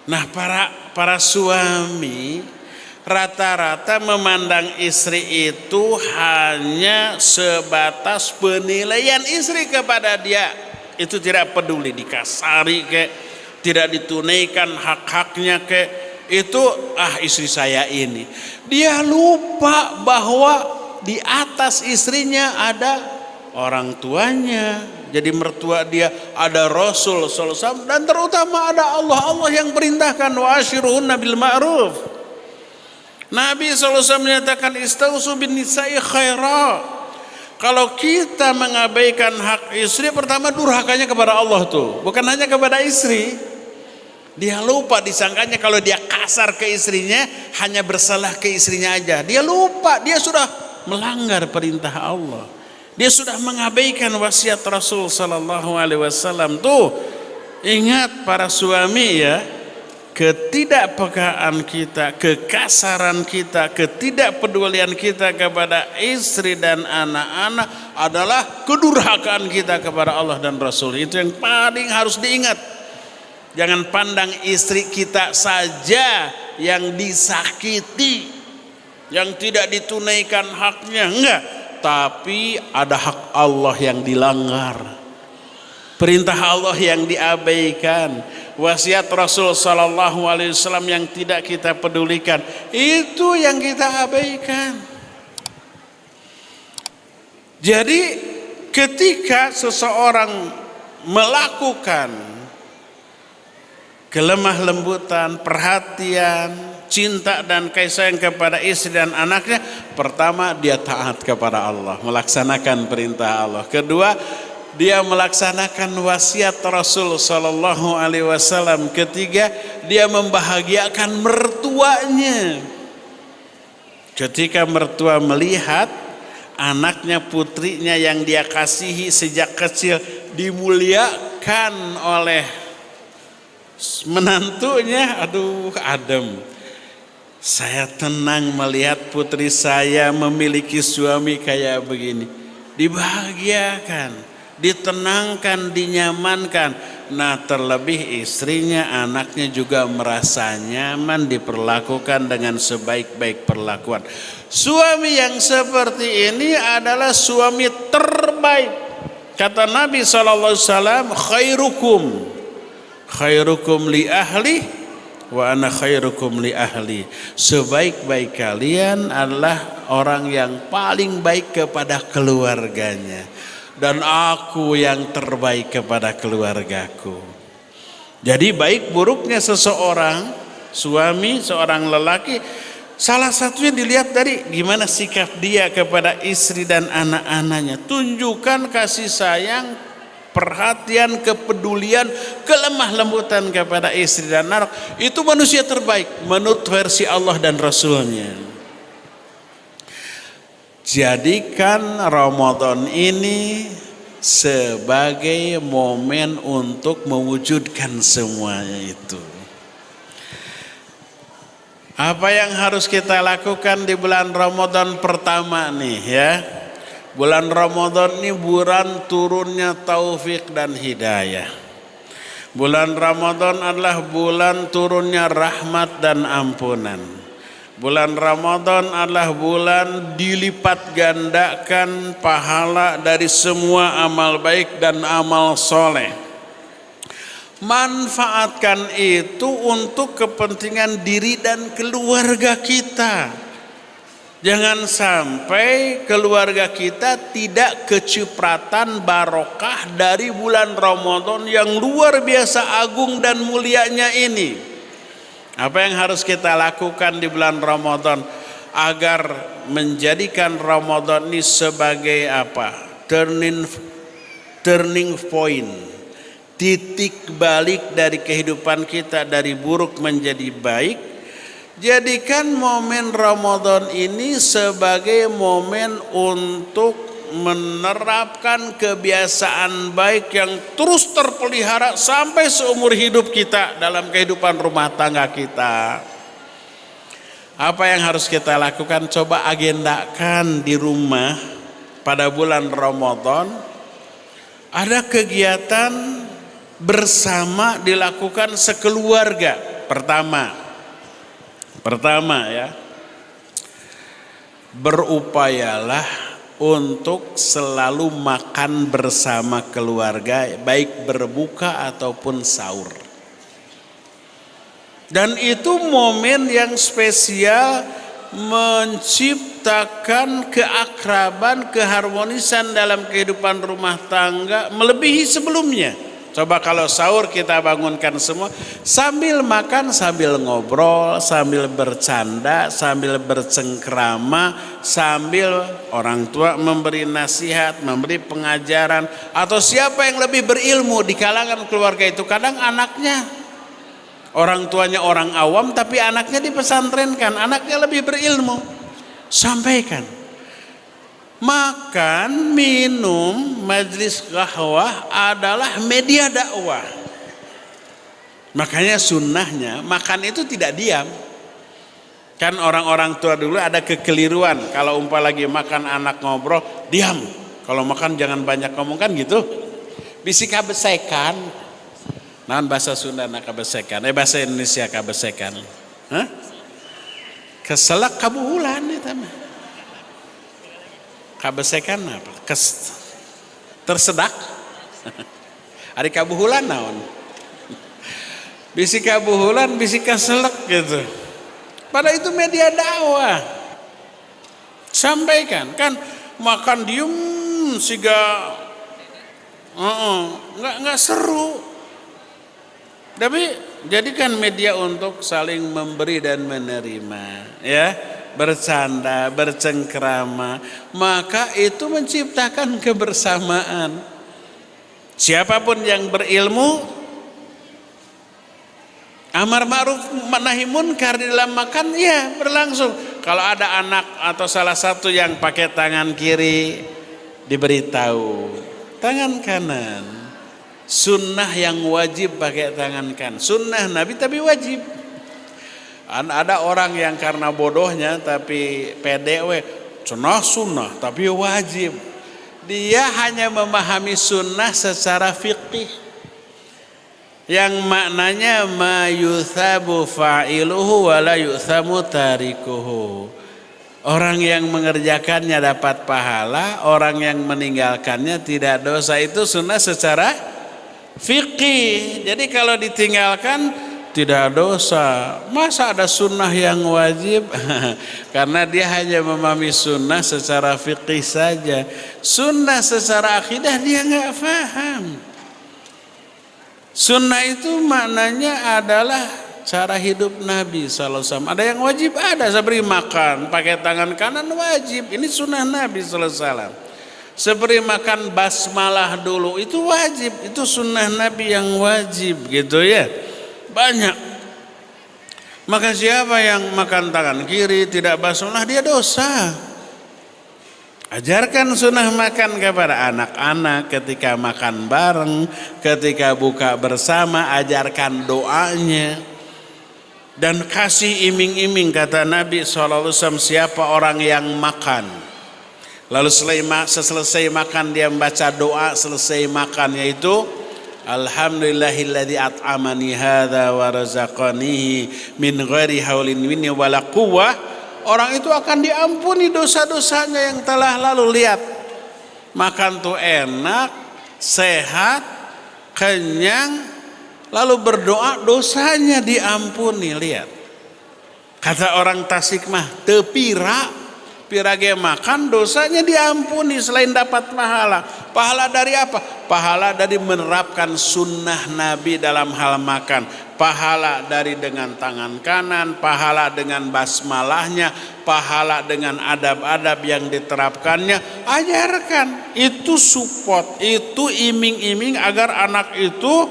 Nah, para suami rata-rata memandang istri itu hanya sebatas penilaian istri kepada dia. Itu tidak peduli dikasari ke, tidak ditunaikan hak-haknya ke, itu istri saya ini. Dia lupa bahwa di atas istrinya ada orang tuanya. Jadi mertua dia ada Rasul sallallahu alaihi wasallam, dan terutama ada Allah. Allah yang perintahkan wa ashiruhunna bil ma'ruf. Nabi sallallahu alaihi wasallam menyatakan istausu bin nisa'i khaira. Kalau kita mengabaikan hak istri, pertama durhakanya kepada Allah tuh, bukan hanya kepada istri. Dia lupa, disangkanya kalau dia kasar ke istrinya hanya bersalah ke istrinya aja. Dia lupa, dia sudah melanggar perintah Allah. Dia sudah mengabaikan wasiat Rasul sallallahu alaihi wasallam tuh. Ingat para suami ya, ketidakpekaan kita, kekasaran kita, ketidakpedulian kita kepada istri dan anak-anak adalah kedurhakaan kita kepada Allah dan Rasul. Itu yang paling harus diingat. Jangan pandang istri kita saja yang disakiti, yang tidak ditunaikan haknya, enggak. Tapi ada hak Allah yang dilanggar, perintah Allah yang diabaikan, wasiat Rasul sallallahu alaihi wasallam yang tidak kita pedulikan, itu yang kita abaikan. Jadi ketika seseorang melakukan kelemah lembutan, perhatian, cinta dan kasih sayang kepada istri dan anaknya, pertama dia taat kepada Allah, melaksanakan perintah Allah. Kedua, dia melaksanakan wasiat Rasul sallallahu alaihi wasallam. Ketiga, dia membahagiakan mertuanya. Ketika mertua melihat anaknya, putrinya yang dia kasihi sejak kecil dimuliakan oleh menantunya, aduh adem. Saya tenang melihat putri saya memiliki suami kayak begini. Dibahagiakan, ditenangkan, dinyamankan. Nah, terlebih istrinya, anaknya juga merasa nyaman, diperlakukan dengan sebaik-baik perlakuan. Suami yang seperti ini adalah suami terbaik. Kata Nabi SAW, khairukum li ahli wa ana khairukum li ahli. Sebaik-baik kalian adalah orang yang paling baik kepada keluarganya, dan aku yang terbaik kepada keluargaku. Jadi baik buruknya seseorang suami, seorang lelaki, salah satunya dilihat dari gimana sikap dia kepada istri dan anak-anaknya. Tunjukkan kasih sayang, perhatian, kepedulian, kelemah lembutan kepada istri dan anak. Itu manusia terbaik menurut versi Allah dan Rasulnya. Jadikan Ramadan ini sebagai momen untuk mewujudkan semuanya itu. Apa yang harus kita lakukan di bulan Ramadan pertama nih ya? Bulan Ramadan ini bulan turunnya taufik dan hidayah. Bulan Ramadan adalah bulan turunnya rahmat dan ampunan. Bulan Ramadan adalah bulan dilipat gandakan pahala dari semua amal baik dan amal soleh. Manfaatkan itu untuk kepentingan diri dan keluarga kita. Jangan sampai keluarga kita tidak kecipratan barokah dari bulan Ramadan yang luar biasa agung dan mulianya ini. Apa yang harus kita lakukan di bulan Ramadan agar menjadikan Ramadan ini sebagai apa? Turning point, titik balik dari kehidupan kita dari buruk menjadi baik. Jadikan momen Ramadan ini sebagai momen untuk menerapkan kebiasaan baik yang terus terpelihara sampai seumur hidup kita dalam kehidupan rumah tangga kita. Apa yang harus kita lakukan? Coba agendakan di rumah pada bulan Ramadan. Ada kegiatan bersama dilakukan sekeluarga. Pertama ya, berupayalah untuk selalu makan bersama keluarga, baik berbuka ataupun sahur. Dan itu momen yang spesial, menciptakan keakraban, keharmonisan dalam kehidupan rumah tangga melebihi sebelumnya. Coba kalau sahur kita bangunkan semua, sambil makan, sambil ngobrol, sambil bercanda, sambil bercengkrama, sambil orang tua memberi nasihat, memberi pengajaran, atau siapa yang lebih berilmu di kalangan keluarga itu. Kadang anaknya, orang tuanya orang awam tapi anaknya dipesantrenkan, anaknya lebih berilmu. Sampaikan. Makan, minum, majlis qahwah adalah media dakwah. Makanya sunnahnya makan itu tidak diam. Kan orang-orang tua dulu ada kekeliruan, kalau umpah lagi makan anak ngobrol, diam. Kalau makan jangan banyak ngomong, kan gitu. Bisi kabesekan. Naon bahasa Sunda na kabesekan? Bahasa Indonesia kabesekan. Hah? Keselak kabuhulan eta mah. Kabesekan apa? Tersedak. Ari kabuhulan naon? Bisi kabuhulan, bisi kaselek gitu. Padahal itu media dakwah. Sampaikan, kan makan diem siga nggak seru. Tapi jadikan media untuk saling memberi dan menerima, ya. Bercanda, bercengkrama, maka itu menciptakan kebersamaan. Siapapun yang berilmu, amar ma'ruf nahi munkar di dalam makan, ya berlangsung. Kalau ada anak atau salah satu yang pakai tangan kiri, diberitahu tangan kanan. Sunnah yang wajib pakai tangan kanan, sunnah Nabi tapi wajib. Ada orang yang karena bodohnya tapi pede sunnah tapi wajib. Dia hanya memahami sunnah secara fikih, yang maknanya ma yuthabu fa'iluhu wa la yuthamu tarikuhu. Orang yang mengerjakannya dapat pahala, orang yang meninggalkannya tidak dosa. Itu sunnah secara fikih. Jadi kalau ditinggalkan tidak dosa. Masa ada sunnah yang wajib? Karena dia hanya memahami sunnah secara fikih saja. Sunnah secara akidah dia nggak paham. Sunnah itu maknanya adalah cara hidup Nabi SAW. Ada yang wajib, ada. Seperti makan pakai tangan kanan wajib. Ini sunnah Nabi SAW. Seperti makan basmalah dulu, itu wajib. Itu sunnah Nabi yang wajib gitu ya. Banyak. Maka siapa yang makan tangan kiri tidak basmalah, dia dosa. Ajarkan sunnah makan kepada anak-anak ketika makan bareng, ketika buka bersama, ajarkan doanya. Dan kasih iming-iming, kata Nabi SAW, siapa orang yang makan lalu selesai makan dia membaca doa selesai makan, yaitu alhamdulillahilladzi at'amani hadza wa razaqanihi min ghairi haulin minni wala quwwah. Orang itu akan diampuni dosa-dosanya yang telah lalu. Lihat, makan tuh enak, sehat, kenyang, lalu berdoa dosanya diampuni. Lihat, kata orang Tasik mah teu pira ge makan dosanya diampuni selain dapat pahala. Pahala dari apa? Pahala dari menerapkan sunnah Nabi dalam hal makan. Pahala dari dengan tangan kanan, pahala dengan basmalahnya, pahala dengan adab-adab yang diterapkannya. Ajarkan, itu support, itu iming-iming agar anak itu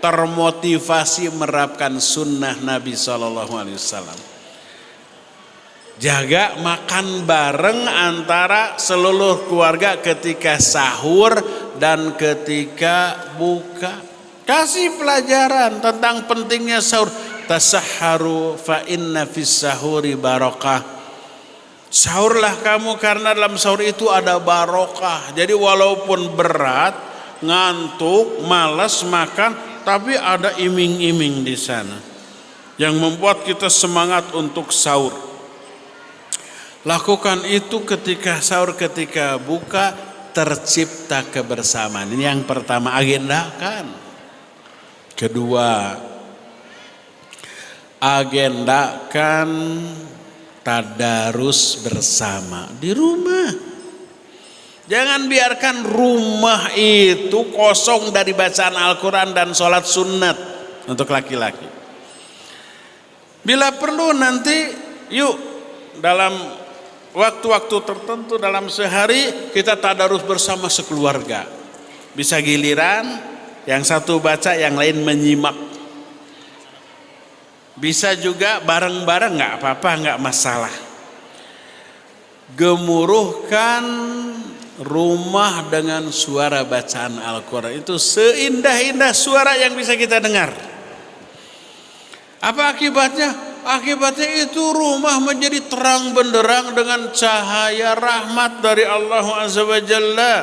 termotivasi menerapkan sunnah Nabi SAW. Jaga makan bareng antara seluruh keluarga ketika sahur dan ketika buka. Kasih pelajaran tentang pentingnya sahur. Tasahharu fa inna fis sahuri barokah. Sahurlah kamu karena dalam sahur itu ada barokah. Jadi walaupun berat, ngantuk, malas makan, tapi ada iming-iming di sana yang membuat kita semangat untuk sahur. Lakukan itu ketika sahur, ketika buka, tercipta kebersamaan. Ini yang pertama, agendakan. Kedua, agendakan tadarus bersama di rumah. Jangan biarkan rumah itu kosong dari bacaan Al-Quran dan sholat sunat untuk laki-laki. Bila perlu nanti yuk dalam waktu-waktu tertentu dalam sehari kita tadarus bersama sekeluarga. Bisa giliran yang satu baca, yang lain menyimak. Bisa juga bareng-bareng, nggak apa-apa, nggak masalah. Gemuruhkan rumah dengan suara bacaan Al-Quran. Itu seindah-indah suara yang bisa kita dengar. Apa akibatnya? Akibatnya itu rumah menjadi terang benderang dengan cahaya rahmat dari Allah Azza wa Jalla.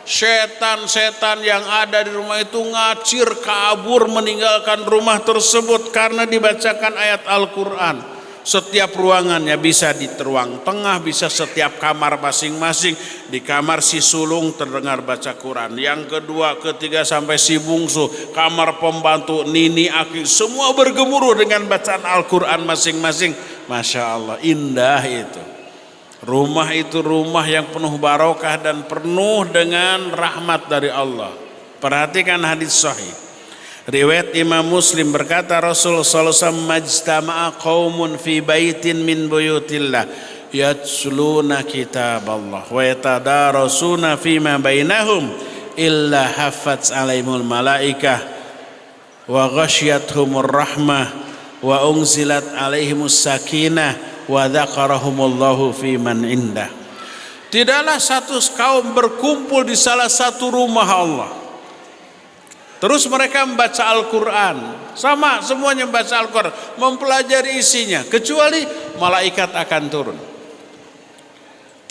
Setan-setan yang ada di rumah itu ngacir kabur meninggalkan rumah tersebut karena dibacakan ayat Al-Quran. Setiap ruangannya, bisa di ruang tengah, bisa setiap kamar masing-masing. Di kamar si sulung terdengar baca Quran, yang kedua, ketiga sampai si bungsu, kamar pembantu, nini, aki, semua bergemuruh dengan bacaan Al-Quran masing-masing. Masya Allah, indah itu. Rumah itu rumah yang penuh barokah dan penuh dengan rahmat dari Allah. Perhatikan hadis sahih. Riwayat Imam Muslim berkata Rasulullah SAW, majtama'a qaumun fi baitin min buyutillah yatsluna kitab Allah wa yatadarasuna fima bainahum illa haffaz alaihimul malaikah wa ghasyiyatuhumur rahmah wa unzilat alaihimus sakinah wa dzakarahumullahu fi man indah. Tidaklah satu kaum berkumpul di salah satu rumah Allah, terus mereka membaca Al-Quran, sama semuanya membaca Al-Quran, mempelajari isinya, kecuali malaikat akan turun.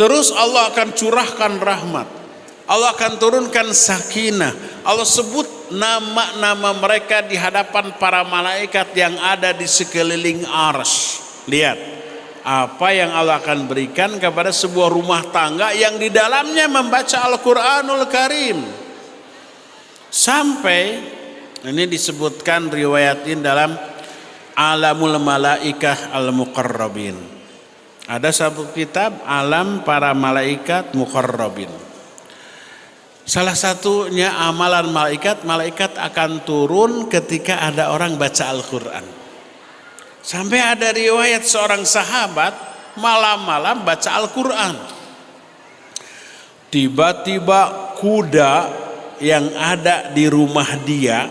Terus Allah akan curahkan rahmat, Allah akan turunkan sakinah. Allah sebut nama-nama mereka di hadapan para malaikat yang ada di sekeliling arsy. Lihat apa yang Allah akan berikan kepada sebuah rumah tangga yang di dalamnya membaca Al-Quranul Karim. Sampai ini disebutkan riwayatin dalam Alamul Malaikah Al-Muqarrabin. Ada satu kitab Alam para malaikat muqarrabin. Salah satunya amalan malaikat, malaikat akan turun ketika ada orang baca Al-Quran. Sampai ada riwayat seorang sahabat malam-malam baca Al-Quran. Tiba-tiba kuda yang ada di rumah dia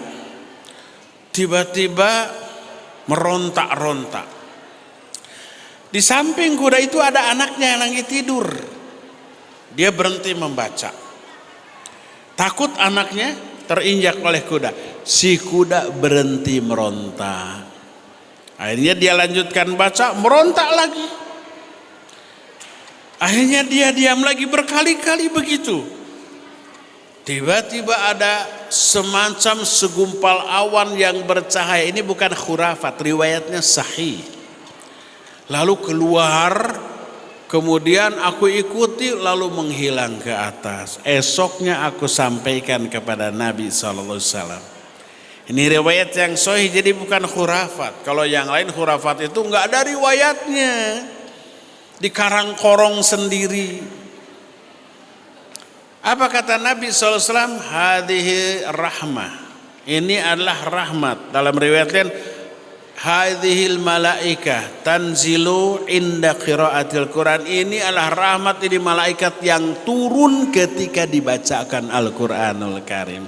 tiba-tiba merontak-rontak. Di samping kuda itu ada anaknya yang lagi tidur. Dia berhenti membaca. Takut anaknya terinjak oleh kuda. Si kuda berhenti merontak. Akhirnya dia lanjutkan baca, merontak lagi. Akhirnya dia diam lagi, berkali-kali begitu. Tiba-tiba ada semacam segumpal awan yang bercahaya. Ini bukan khurafat, riwayatnya sahih. Lalu keluar, kemudian aku ikuti, lalu menghilang ke atas. Esoknya aku sampaikan kepada Nabi SAW. Ini riwayat yang sahih, jadi bukan khurafat. Kalau yang lain khurafat itu nggak ada riwayatnya, dikarang-korong sendiri. Apa kata Nabi SAW? Hadhihi rahmah. Ini adalah rahmat. Dalam riwayat lain, hadhil malaikah tanzilu inda qiraatil Quran. Ini adalah rahmat, ini malaikat yang turun ketika dibacakan Al-Quranul Karim.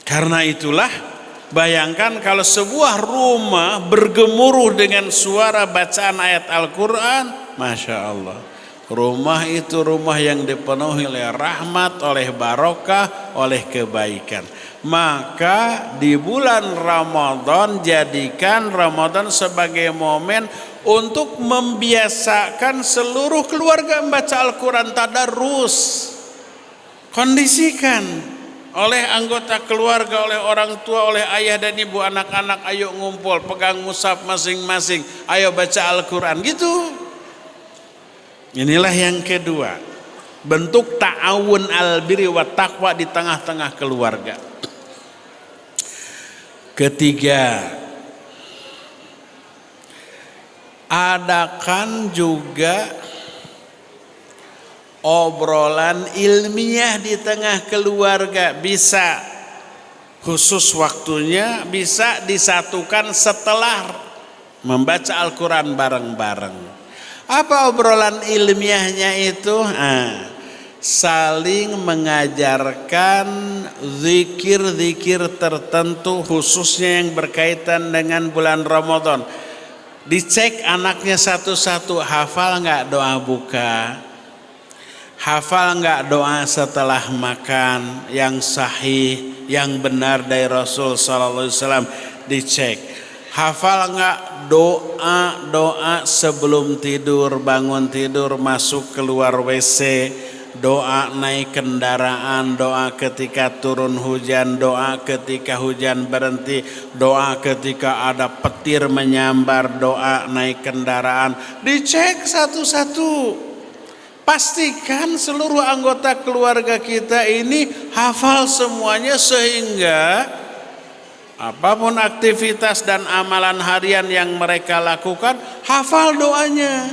Karena itulah, bayangkan kalau sebuah rumah bergemuruh dengan suara bacaan ayat Al-Quran, Masya Allah. Rumah itu rumah yang dipenuhi oleh rahmat, oleh barokah, oleh kebaikan. Maka di bulan Ramadan, jadikan Ramadan sebagai momen untuk membiasakan seluruh keluarga membaca Al-Quran tadarus. Kondisikan oleh anggota keluarga, oleh orang tua, oleh ayah dan ibu, anak-anak, ayo ngumpul, pegang mushaf masing-masing, ayo baca Al-Quran, gitu. Inilah yang kedua, bentuk ta'awun al-birri wa taqwa di tengah-tengah keluarga. Ketiga, adakan juga obrolan ilmiah di tengah keluarga. Bisa khusus waktunya, bisa disatukan setelah membaca Al-Quran bareng-bareng. Apa obrolan ilmiahnya itu? Saling mengajarkan zikir-zikir tertentu khususnya yang berkaitan dengan bulan Ramadan. Dicek anaknya satu-satu, hafal nggak doa buka? Hafal nggak doa setelah makan yang sahih, yang benar dari Rasul sallallahu alaihi wasallam? Dicek. Hafal nggak doa sebelum tidur, bangun tidur, masuk keluar WC, doa naik kendaraan, doa ketika turun hujan, doa ketika hujan berhenti, doa ketika ada petir menyambar, doa naik kendaraan. Dicek satu-satu. Pastikan seluruh anggota keluarga kita ini hafal semuanya, sehingga apapun aktivitas dan amalan harian yang mereka lakukan, hafal doanya,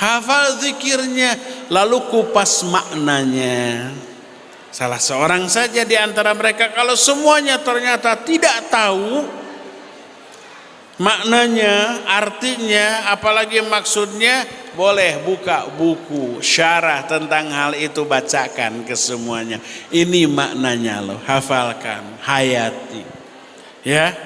hafal zikirnya, lalu kupas maknanya. Salah seorang saja di antara mereka, kalau semuanya ternyata tidak tahu maknanya, artinya, apalagi maksudnya, boleh buka buku syarah tentang hal itu, bacakan ke semuanya. Ini maknanya loh, hafalkan, hayati. Ya.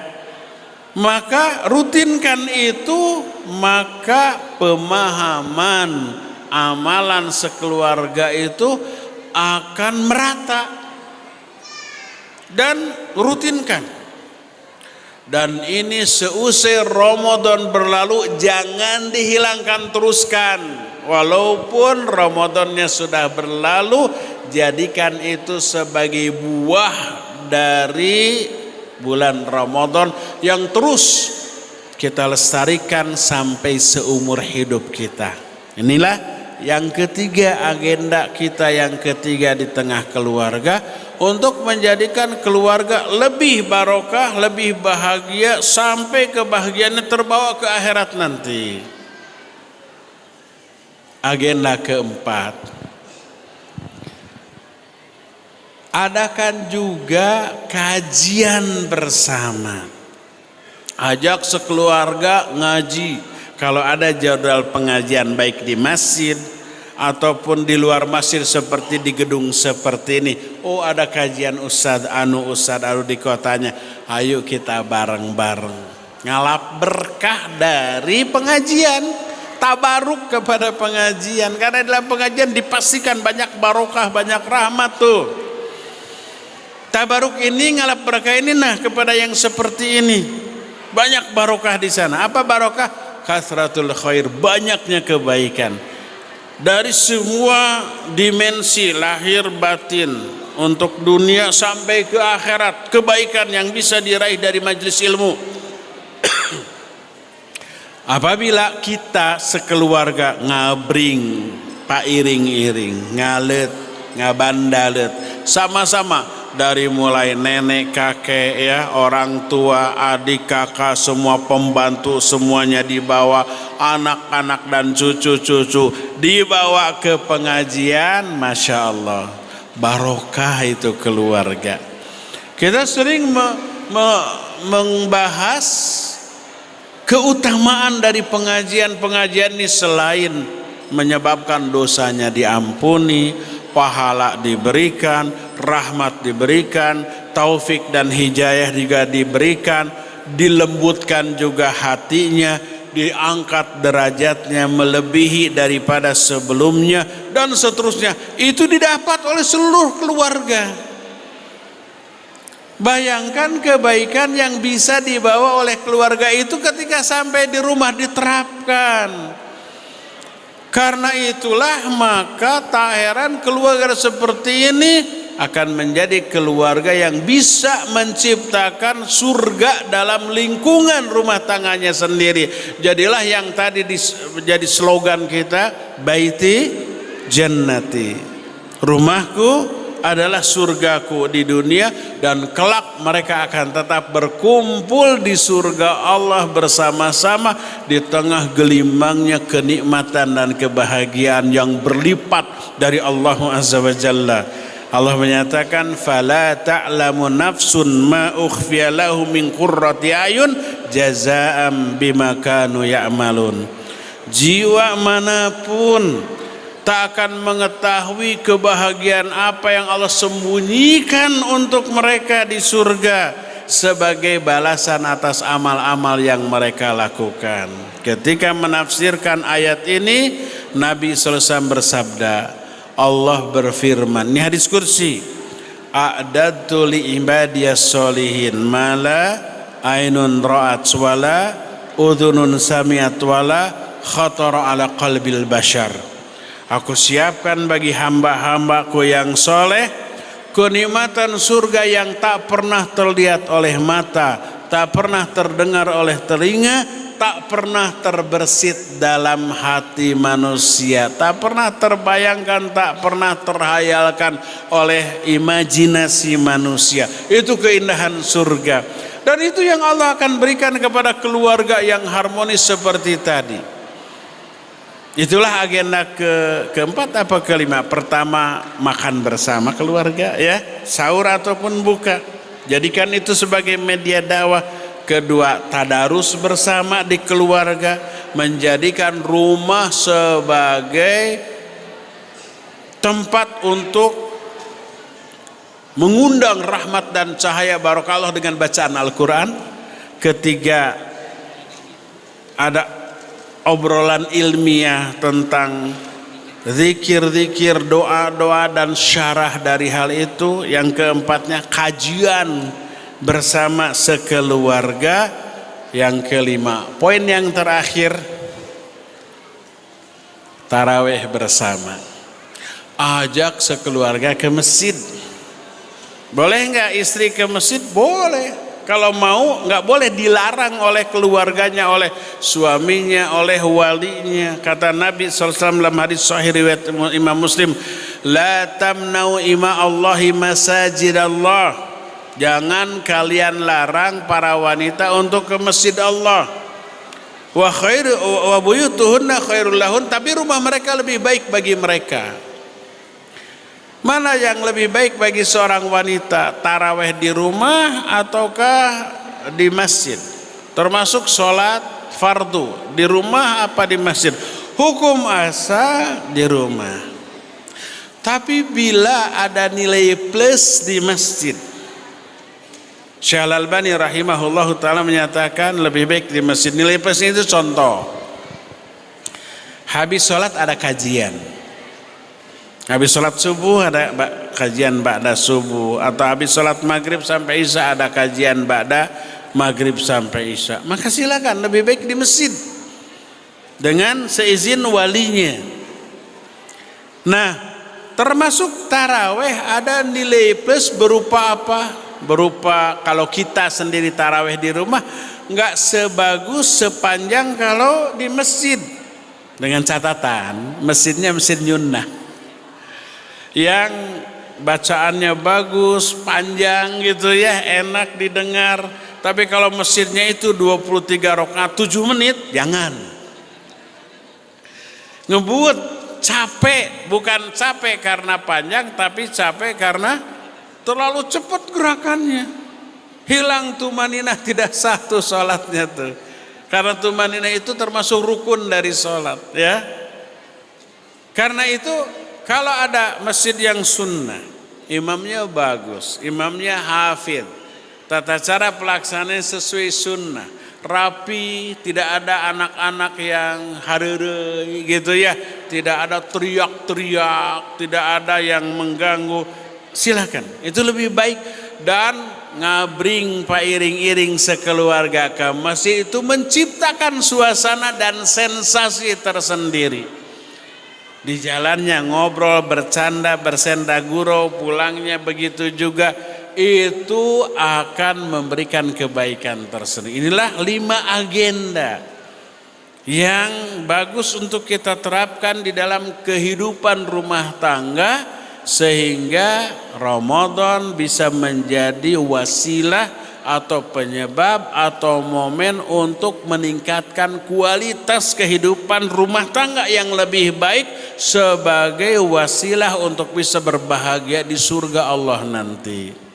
Maka rutinkan itu, maka pemahaman amalan sekeluarga itu akan merata. Dan rutinkan. Dan ini seusai Ramadan berlalu, jangan dihilangkan, teruskan. Walaupun Ramadannya sudah berlalu, jadikan itu sebagai buah dari bulan Ramadan yang terus kita lestarikan sampai seumur hidup kita. Inilah yang ketiga, agenda kita yang ketiga di tengah keluarga, untuk menjadikan keluarga lebih barokah, lebih bahagia, sampai kebahagiaannya terbawa ke akhirat nanti. Agenda keempat, adakan juga kajian bersama. Ajak sekeluarga ngaji. Kalau ada jadwal pengajian baik di masjid ataupun di luar masjid seperti di gedung seperti ini. Oh, ada kajian Ustadz Anu di kotanya. Ayo kita bareng-bareng ngalap berkah dari pengajian, tabaruk kepada pengajian. Karena dalam pengajian dipastikan banyak barokah, banyak rahmat tuh. Tabaruk ini, ngalap berkah ini, nah kepada yang seperti ini banyak barokah di sana. Apa barokah? Kasratul khair, banyaknya kebaikan dari semua dimensi lahir batin, untuk dunia sampai ke akhirat. Kebaikan yang bisa diraih dari majelis ilmu. Apabila kita sekeluarga ngabring, pairing-iring, ngalet, ngabandalet, sama-sama, dari mulai nenek, kakek, ya, orang tua, adik, kakak, semua pembantu, semuanya dibawa, anak-anak dan cucu-cucu dibawa ke pengajian. Masya Allah, barokah itu keluarga. Kita sering membahas keutamaan dari pengajian-pengajian ini, selain menyebabkan dosanya diampuni, pahala diberikan, rahmat diberikan, taufik dan hidayah juga diberikan, dilembutkan juga hatinya, diangkat derajatnya melebihi daripada sebelumnya, dan seterusnya. Itu didapat oleh seluruh keluarga. Bayangkan kebaikan yang bisa dibawa oleh keluarga itu ketika sampai di rumah, diterapkan. Karena itulah maka tak heran keluarga seperti ini akan menjadi keluarga yang bisa menciptakan surga dalam lingkungan rumah tangganya sendiri. Jadilah yang tadi jadi slogan kita, baiti jannati, rumahku adalah surgaku di dunia, dan kelak mereka akan tetap berkumpul di surga Allah bersama-sama di tengah gelimangnya kenikmatan dan kebahagiaan yang berlipat dari Allah Azza wa Jalla. Allah menyatakan, fala ta'lamu nafsun ma ukhfiya lahum min qurrati ayun jazaa'an bima kanu ya'malun. Jiwa manapun tak akan mengetahui kebahagiaan apa yang Allah sembunyikan untuk mereka di surga sebagai balasan atas amal-amal yang mereka lakukan. Ketika menafsirkan ayat ini, Nabi SAW bersabda, Allah berfirman, ini hadis kursi, a'dadtu li ibadiyas solihin mala ainun ra'at wala udhunun sami'at wala khatara ala qalbil bashar. Aku siapkan bagi hamba-hambaku yang soleh kenikmatan surga yang tak pernah terlihat oleh mata, tak pernah terdengar oleh telinga, tak pernah terbersit dalam hati manusia, tak pernah terbayangkan, tak pernah terhayalkan oleh imajinasi manusia. Itu keindahan surga, dan itu yang Allah akan berikan kepada keluarga yang harmonis seperti tadi. Itulah agenda keempat apa kelima. Pertama, makan bersama keluarga, ya, sahur ataupun buka, jadikan itu sebagai media dakwah. Kedua, tadarus bersama di keluarga, menjadikan rumah sebagai tempat untuk mengundang rahmat dan cahaya barokallah dengan bacaan Al-Quran. Ketiga, ada obrolan ilmiah tentang zikir-zikir, doa-doa dan syarah dari hal itu. Yang keempatnya, kajian bersama sekeluarga. Yang kelima, poin yang terakhir, tarawih bersama. Ajak sekeluarga ke masjid. Boleh nggak istri ke masjid? Boleh. Kalau mau, nggak boleh dilarang oleh keluarganya, oleh suaminya, oleh walinya. Kata Nabi SAW dalam hadis sahih riwayat Imam Muslim, la tamnau ima Allahi masajid Allah. Jangan kalian larang para wanita untuk ke masjid Allah. Wa buyutuhunna khairul lahun, tapi rumah mereka lebih baik bagi mereka. Mana yang lebih baik bagi seorang wanita, taraweh di rumah ataukah di masjid? Termasuk sholat fardu di rumah apa di masjid? Hukum asal di rumah. Tapi bila ada nilai plus di masjid, Syekh Al-Albani rahimahullahu ta'ala menyatakan lebih baik di masjid. Nilai plusnya itu contoh, habis sholat ada kajian, habis sholat subuh ada kajian ba'da subuh, atau habis sholat maghrib sampai isya ada kajian ba'da maghrib sampai isya. Maka silakan, lebih baik di masjid dengan seizin walinya. Nah, termasuk taraweh ada nilai plus berupa apa? Berupa kalau kita sendiri taraweh di rumah nggak sebagus sepanjang kalau di masjid, dengan catatan masjidnya masjid nyunnah yang bacaannya bagus, panjang gitu ya, enak didengar. Tapi kalau masjidnya itu 23 rakaat 7 menit, jangan. Ngebut, capek, bukan capek karena panjang, tapi capek karena terlalu cepat gerakannya. Hilang tumaninah, tidak satu sholatnya tuh. Karena tumaninah itu termasuk rukun dari sholat, ya. Karena itu kalau ada masjid yang sunnah, imamnya bagus, imamnya hafid, tata cara pelaksanaan sesuai sunnah, rapi, tidak ada anak-anak yang harere gitu ya, tidak ada teriak-teriak, tidak ada yang mengganggu, silakan, itu lebih baik. Dan ngabring pairing-iring sekeluarga ke masjid itu menciptakan suasana dan sensasi tersendiri. Di jalannya ngobrol, bercanda, bersenda gurau, pulangnya begitu juga. Itu akan memberikan kebaikan tersendiri. Inilah 5 agenda yang bagus untuk kita terapkan di dalam kehidupan rumah tangga, sehingga Ramadan bisa menjadi wasilah atau penyebab atau momen untuk meningkatkan kualitas kehidupan rumah tangga yang lebih baik, sebagai wasilah untuk bisa berbahagia di surga Allah nanti.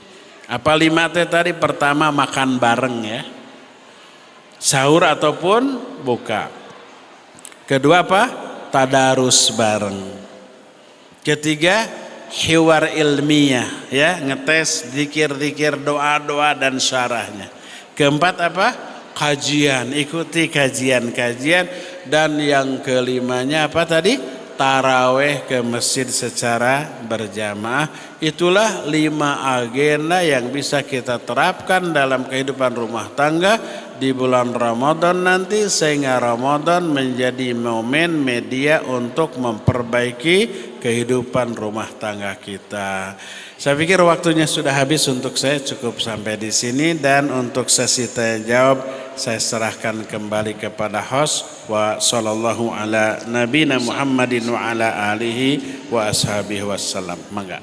Apa 5 tadi? Pertama, makan bareng ya, sahur ataupun buka. Kedua apa? Tadarus bareng. Ketiga, hiwar ilmiah ya, ngetes zikir-zikir, doa-doa dan syarahnya. Keempat apa? Kajian, ikuti kajian-kajian. Dan yang kelimanya apa tadi? Taraweh ke masjid secara berjamaah. Itulah 5 agenda yang bisa kita terapkan dalam kehidupan rumah tangga di bulan Ramadan nanti, sehingga Ramadan menjadi momen media untuk memperbaiki kehidupan rumah tangga kita. Saya pikir waktunya sudah habis untuk saya, cukup sampai di sini. Dan untuk sesi tanya jawab saya serahkan kembali kepada host. Wa sallallahu ala nabina Muhammadin wa ala alihi wa ashabihi wassalam. Mangga.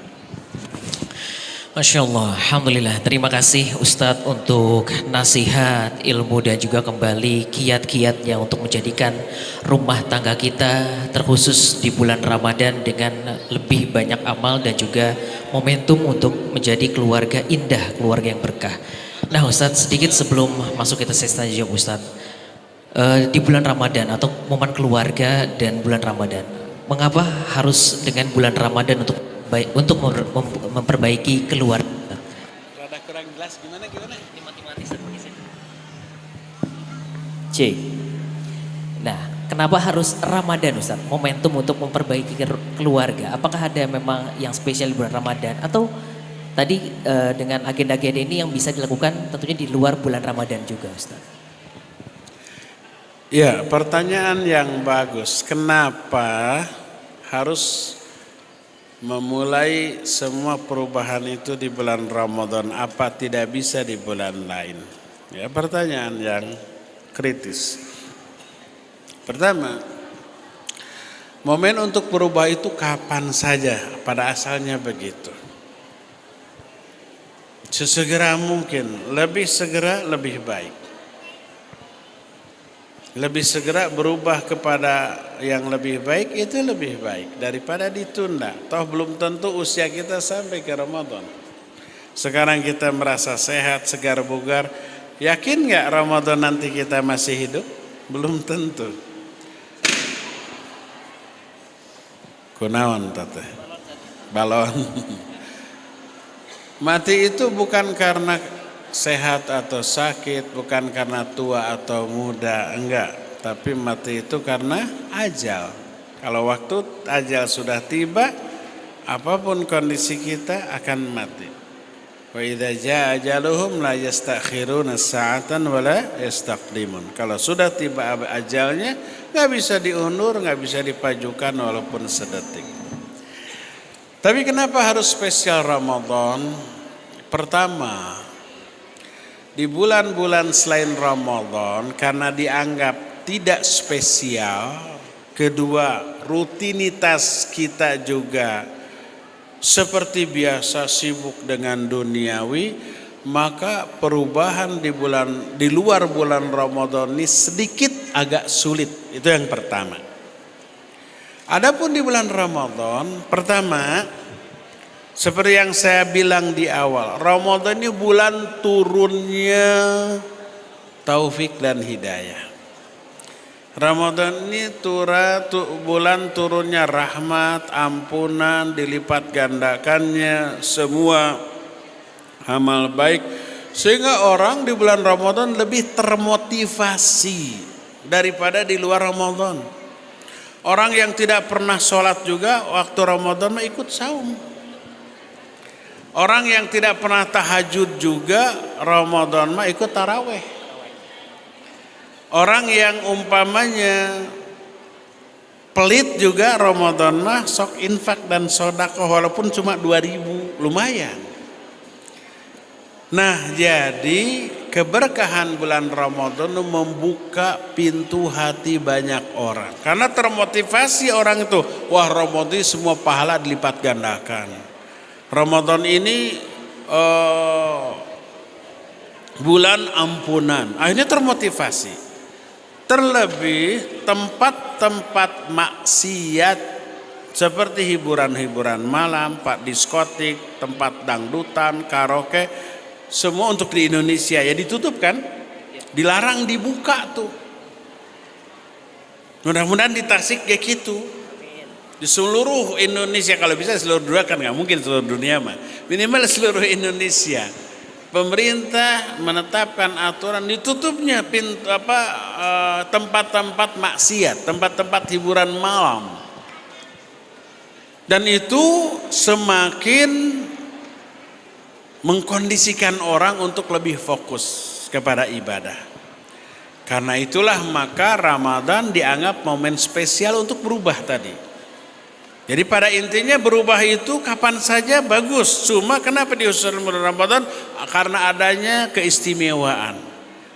Masya Allah, Alhamdulillah. Terima kasih Ustadz untuk nasihat, ilmu dan juga kembali kiat-kiatnya untuk menjadikan rumah tangga kita terkhusus di bulan Ramadan dengan lebih banyak amal dan juga momentum untuk menjadi keluarga indah, keluarga yang berkah. Nah Ustadz, sedikit sebelum masuk kita sesi tanya jawab Ustadz, di bulan Ramadan atau momen keluarga dan bulan Ramadan, mengapa harus dengan bulan Ramadan untuk memperbaiki keluarga? Rada kurang jelas gimana? C. Nah, kenapa harus Ramadan Ustaz? Momentum untuk memperbaiki keluarga. Apakah ada memang yang spesial di bulan Ramadan, atau tadi dengan agenda-agenda ini yang bisa dilakukan tentunya di luar bulan Ramadan juga Ustaz? Ya, pertanyaan yang bagus. Kenapa harus memulai semua perubahan itu di bulan Ramadan? Apa tidak bisa di bulan lain? Ya, pertanyaan yang kritis. Pertama, momen untuk berubah itu kapan saja, pada asalnya begitu. Sesegera mungkin, lebih segera lebih baik. Lebih segera berubah kepada yang lebih baik itu lebih baik daripada ditunda. Toh belum tentu usia kita sampai ke Ramadan. Sekarang kita merasa sehat, segar bugar. Yakin gak Ramadan nanti kita masih hidup? Belum tentu. Kunaon tante? Balon. Mati itu bukan karena sehat atau sakit, bukan karena tua atau muda, enggak. Tapi mati itu karena ajal. Kalau waktu ajal sudah tiba, apapun kondisi kita akan mati. Wa idza jaa ajaluhum la yastakhiruna sa'atan wa la yastaqdimun. Kalau sudah tiba ajalnya, enggak bisa diundur, enggak bisa dipajukan walaupun sedetik. Tapi kenapa harus spesial Ramadan? Pertama, di bulan-bulan selain Ramadan karena dianggap tidak spesial. Kedua, rutinitas kita juga seperti biasa sibuk dengan duniawi, maka perubahan di luar bulan Ramadan ini sedikit agak sulit. Itu yang pertama. Adapun di bulan Ramadan, pertama, seperti yang saya bilang di awal, Ramadan ini bulan turunnya taufik dan hidayah. Ramadan ini bulan turunnya rahmat, ampunan, dilipat gandakannya semua amal baik. Sehingga orang di bulan Ramadan lebih termotivasi daripada di luar Ramadan. Orang yang tidak pernah sholat juga waktu Ramadan ikut saum. Orang yang tidak pernah tahajud juga Ramadan mah ikut taraweh. Orang yang umpamanya pelit juga Ramadan mah sok infak dan sedekah walaupun cuma 2.000 lumayan. Nah, jadi keberkahan bulan Ramadan membuka pintu hati banyak orang. Karena termotivasi orang itu, wah Ramadan semua pahala dilipat gandakan. Ramadan ini bulan ampunan. Akhirnya termotivasi. Terlebih tempat-tempat maksiat seperti hiburan-hiburan malam, pak diskotik, tempat dangdutan, karaoke, semua untuk di Indonesia ya ditutup kan, dilarang dibuka tuh. Mudah-mudahan di Tasik kayak gitu, di seluruh Indonesia, kalau bisa seluruh dunia kan nggak mungkin seluruh dunia mah, minimal seluruh Indonesia. Pemerintah menetapkan aturan ditutupnya pintu tempat-tempat maksiat, tempat-tempat hiburan malam, dan itu semakin mengkondisikan orang untuk lebih fokus kepada ibadah. Karena itulah maka Ramadan dianggap momen spesial untuk berubah tadi. Jadi pada intinya berubah itu kapan saja bagus. Cuma kenapa diusul bulan Ramadan? Karena adanya keistimewaan.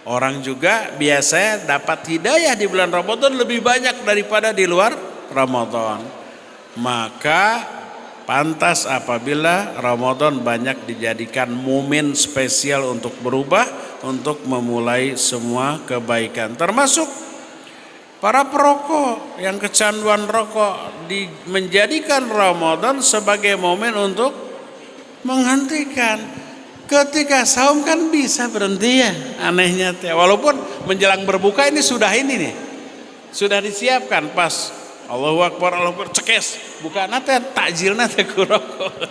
Orang juga biasanya dapat hidayah di bulan Ramadan lebih banyak daripada di luar Ramadan. Maka pantas apabila Ramadan banyak dijadikan momen spesial untuk berubah, untuk memulai semua kebaikan. Termasuk para perokok yang kecanduan rokok, menjadikan Ramadan sebagai momen untuk menghentikan. Ketika saum kan bisa berhenti ya, anehnya teh. Walaupun menjelang berbuka ini sudah nih, sudah disiapkan pas Allahu Akbar, Allahu Akbar, cekes, bukan nate takjil nate kurokok.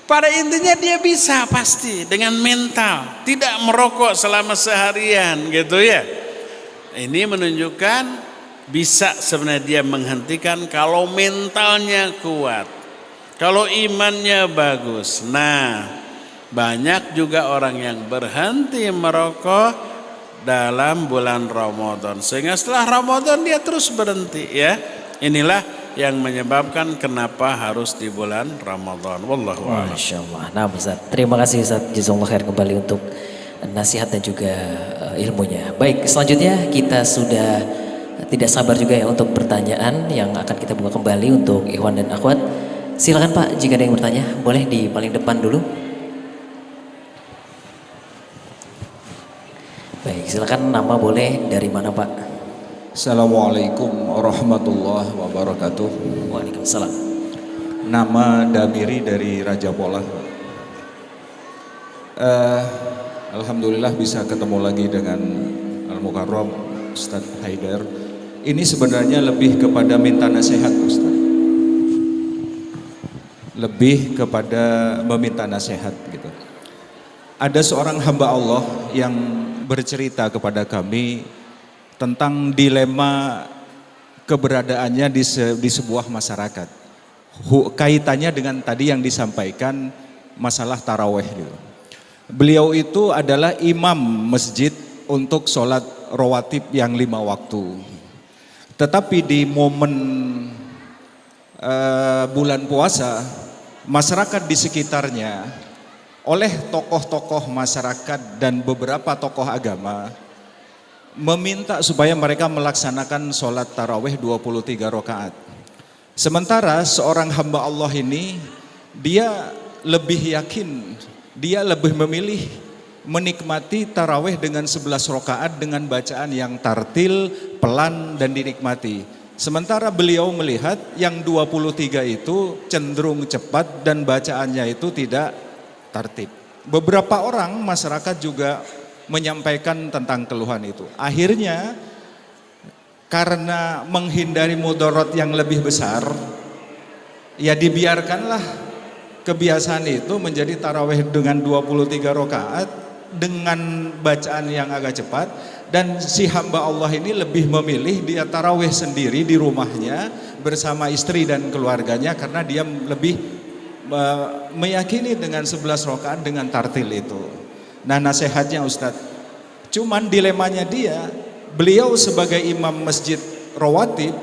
Pada intinya dia bisa pasti dengan mental, tidak merokok selama seharian gitu ya. Ini menunjukkan bisa sebenarnya dia menghentikan kalau mentalnya kuat, kalau imannya bagus. Nah, banyak juga orang yang berhenti merokok dalam bulan Ramadan, sehingga setelah Ramadan dia terus berhenti ya. Inilah yang menyebabkan kenapa harus di bulan Ramadan. Wallahu a'lam. Masya Allah. Nah Ustaz, terima kasih Ustaz, jazakallahu khair kembali untuk nasihat dan juga ilmunya. Baik, selanjutnya kita sudah tidak sabar juga ya untuk pertanyaan yang akan kita buka kembali untuk ikhwan dan akhwat. Silakan Pak, jika ada yang bertanya boleh di paling depan dulu. Baik, silakan, nama boleh dari mana Pak? Assalamualaikum warahmatullahi wabarakatuh. Waalaikumsalam. Nama Damiri dari Raja Polah. Alhamdulillah bisa ketemu lagi dengan Al-Mukarram Ustadz Haidar. Ini sebenarnya lebih kepada minta nasihat Ustadz. Lebih kepada meminta nasihat gitu. Ada seorang hamba Allah yang bercerita kepada kami tentang dilema keberadaannya di sebuah masyarakat. Kaitannya dengan tadi yang disampaikan masalah taraweh gitu. Beliau itu adalah imam masjid untuk sholat rawatib yang 5 waktu. Tetapi di momen bulan puasa, masyarakat di sekitarnya oleh tokoh-tokoh masyarakat dan beberapa tokoh agama meminta supaya mereka melaksanakan sholat taraweh 23 rakaat. Sementara seorang hamba Allah ini, dia lebih yakin, dia lebih memilih menikmati taraweh dengan 11 rakaat dengan bacaan yang tartil, pelan dan dinikmati. Sementara beliau melihat yang 23 itu cenderung cepat dan bacaannya itu tidak tartib. Beberapa orang masyarakat juga menyampaikan tentang keluhan itu. Akhirnya karena menghindari mudarat yang lebih besar, ya dibiarkanlah kebiasaan itu menjadi taraweh dengan 23 rakaat dengan bacaan yang agak cepat, dan si hamba Allah ini lebih memilih dia taraweh sendiri di rumahnya bersama istri dan keluarganya karena dia lebih meyakini dengan 11 rakaat dengan tartil itu. Nah nasihatnya Ustadz, cuman dilemanya dia, beliau sebagai imam masjid rawatib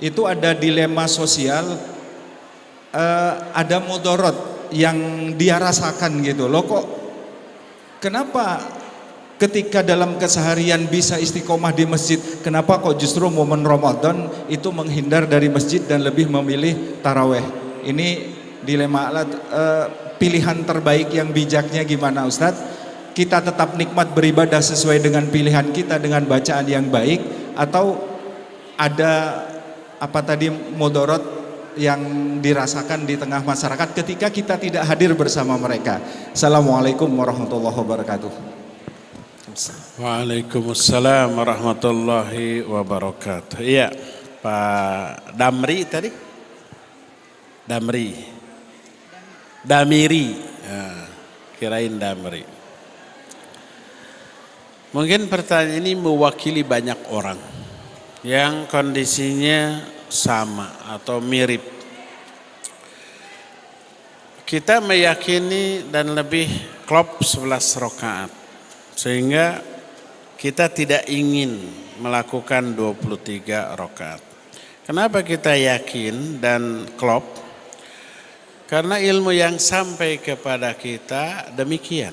itu ada dilema sosial, ada mudorot yang dia rasakan gitu loh. Kok kenapa ketika dalam keseharian bisa istiqomah di masjid, kenapa kok justru momen Ramadan itu menghindar dari masjid dan lebih memilih taraweh? Ini dilema, pilihan terbaik yang bijaknya gimana Ustadz? Kita tetap nikmat beribadah sesuai dengan pilihan kita dengan bacaan yang baik, atau ada apa tadi mudorot yang dirasakan di tengah masyarakat ketika kita tidak hadir bersama mereka? Assalamualaikum warahmatullahi wabarakatuh. Waalaikumsalam warahmatullahi wabarakatuh. Iya, Pak Damri tadi? Damiri. Kirain Damri. Mungkin pertanyaan ini mewakili banyak orang yang kondisinya sama atau mirip. Kita meyakini dan lebih klop 11 rakaat. Sehingga kita tidak ingin melakukan 23 rakaat. Kenapa kita yakin dan klop? Karena ilmu yang sampai kepada kita demikian.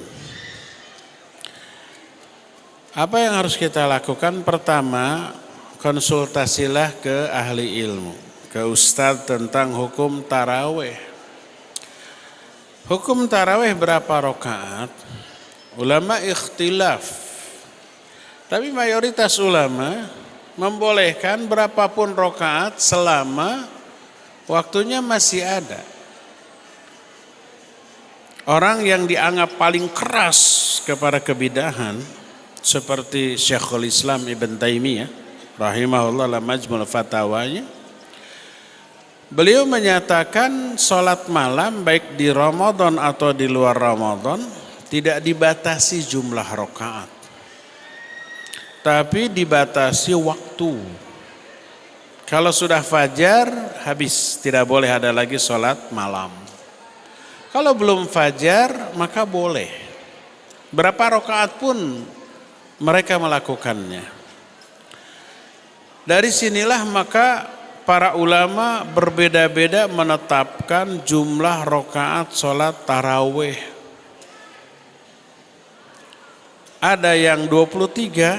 Apa yang harus kita lakukan? Pertama, konsultasilah ke ahli ilmu, ke ustadz tentang hukum taraweh. Hukum taraweh berapa rakaat? Ulama ikhtilaf, tapi mayoritas ulama membolehkan berapapun rakaat selama waktunya masih ada. Orang yang dianggap paling keras kepada kebidahan seperti Syekhul Islam Ibn Taimiyah rahimahullah dalam Majmu' Fatawanya, beliau menyatakan sholat malam baik di Ramadan atau di luar Ramadan tidak dibatasi jumlah rakaat, tapi dibatasi waktu. Kalau sudah fajar habis, tidak boleh ada lagi sholat malam. Kalau belum fajar maka boleh. Berapa rakaat pun mereka melakukannya. Dari sinilah maka para ulama berbeda-beda menetapkan jumlah rakaat sholat tarawih. Ada yang 23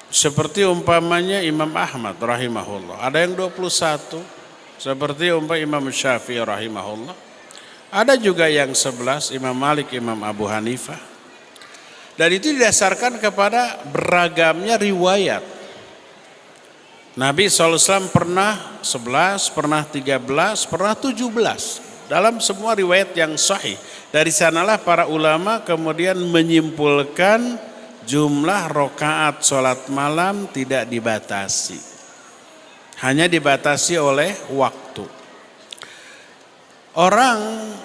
seperti umpamanya Imam Ahmad rahimahullah. Ada yang 21 seperti Imam Syafi'i rahimahullah. Ada juga yang 11 Imam Malik, Imam Abu Hanifah. Dan itu didasarkan kepada beragamnya riwayat. Nabi SAW pernah 11, pernah 13, pernah 17. Dalam semua riwayat yang sahih. Dari sanalah para ulama kemudian menyimpulkan jumlah rakaat sholat malam tidak dibatasi. Hanya dibatasi oleh waktu. Orang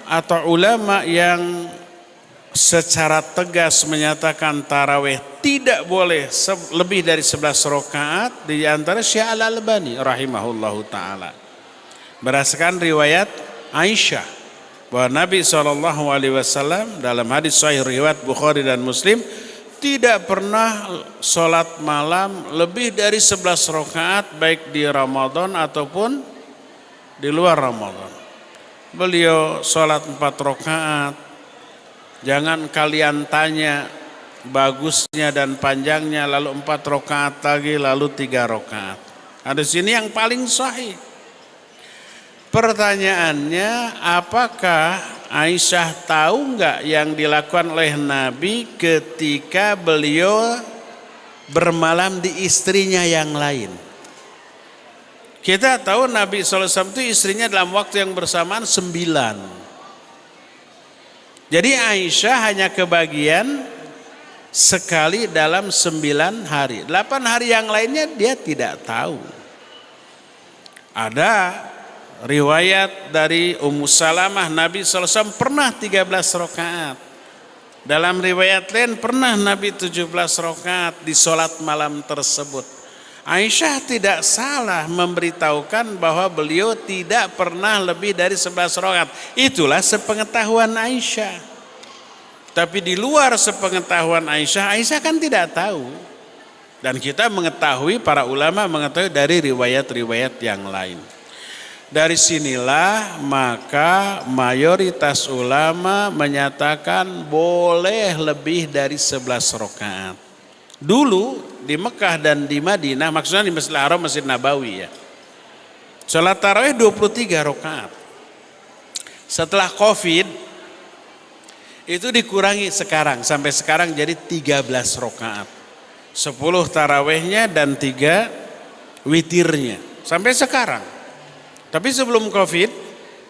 atau ulama yang secara tegas menyatakan tarawih tidak boleh lebih dari 11 rakaat, di antara Syekh Al-Albani rahimahullahu ta'ala. Berdasarkan riwayat Aisyah bahwa Nabi SAW dalam hadis sahih riwayat Bukhari dan Muslim tidak pernah sholat malam lebih dari 11 rakaat baik di Ramadan ataupun di luar Ramadan. Beliau sholat 4 rakaat. Jangan kalian tanya bagusnya dan panjangnya, lalu 4 rakaat lagi, lalu 3 rakaat. Hadis ini yang paling sahih. Pertanyaannya, apakah Aisyah tahu enggak yang dilakukan oleh Nabi ketika beliau bermalam di istrinya yang lain? Kita tahu Nabi SAW itu istrinya dalam waktu yang bersamaan 9. Jadi Aisyah hanya kebagian sekali dalam 9 hari. 8 hari yang lainnya dia tidak tahu. Ada riwayat dari Ummu Salamah, Nabi SAW pernah 13 rakaat. Dalam riwayat lain pernah Nabi 17 rakaat di sholat malam tersebut. Aisyah tidak salah memberitahukan bahwa beliau tidak pernah lebih dari 11 rakaat. Itulah sepengetahuan Aisyah. Tapi di luar sepengetahuan Aisyah, Aisyah kan tidak tahu. Dan kita mengetahui, para ulama mengetahui dari riwayat-riwayat yang lain. Dari sinilah maka mayoritas ulama menyatakan boleh lebih dari 11 rakaat. Dulu di Mekah dan di Madinah, maksudnya di Masjidil Haram, Masjid Nabawi ya. Salat tarawih 23 rakaat. Setelah Covid itu dikurangi sampai sekarang jadi 13 rakaat. 10 tarawihnya dan 3 witirnya sampai sekarang. Tapi sebelum Covid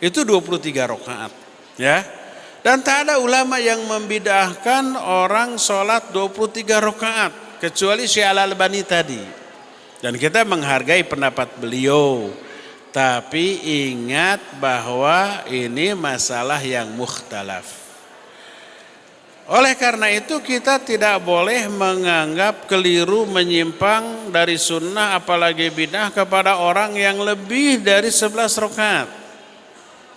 itu 23 rakaat, ya. Dan tak ada ulama yang membidahkan orang sholat 23 rakaat kecuali Syekh Al-Albani tadi. Dan kita menghargai pendapat beliau. Tapi ingat bahwa ini masalah yang mukhtalaf. Oleh karena itu kita tidak boleh menganggap keliru, menyimpang dari sunnah apalagi bidah kepada orang yang lebih dari 11 rakaat.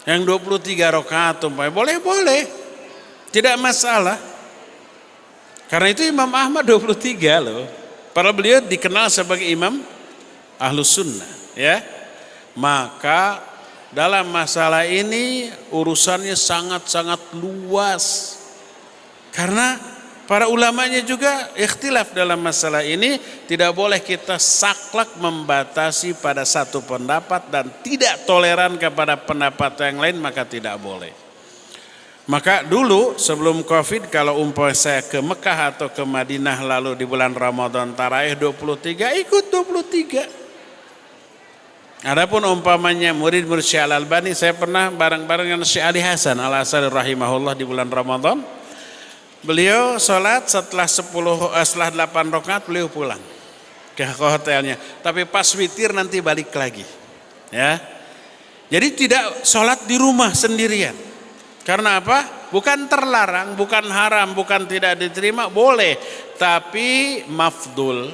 Yang 23 rakaat umpamanya boleh, tidak masalah. Karena itu Imam Ahmad 23 loh. Padahal beliau dikenal sebagai imam Ahlus Sunnah, ya. Maka dalam masalah ini urusannya sangat-sangat luas. Karena para ulamanya juga ikhtilaf dalam masalah ini, tidak boleh kita saklek membatasi pada satu pendapat dan tidak toleran kepada pendapat yang lain, maka tidak boleh. Maka dulu sebelum Covid kalau umpamanya saya ke Mekah atau ke Madinah lalu di bulan Ramadan tarawih 23, ikut 23. Adapun umpamanya murid-murid Syekh Al-Albani, saya pernah bareng-bareng dengan Syekh Ali Hasan Al-Asari rahimahullah di bulan Ramadan. Beliau sholat setelah 8 rakaat beliau pulang ke hotelnya. Tapi pas witir nanti balik lagi. Ya. Jadi tidak sholat di rumah sendirian. Karena apa? Bukan terlarang, bukan haram, bukan tidak diterima, boleh. Tapi mafdul,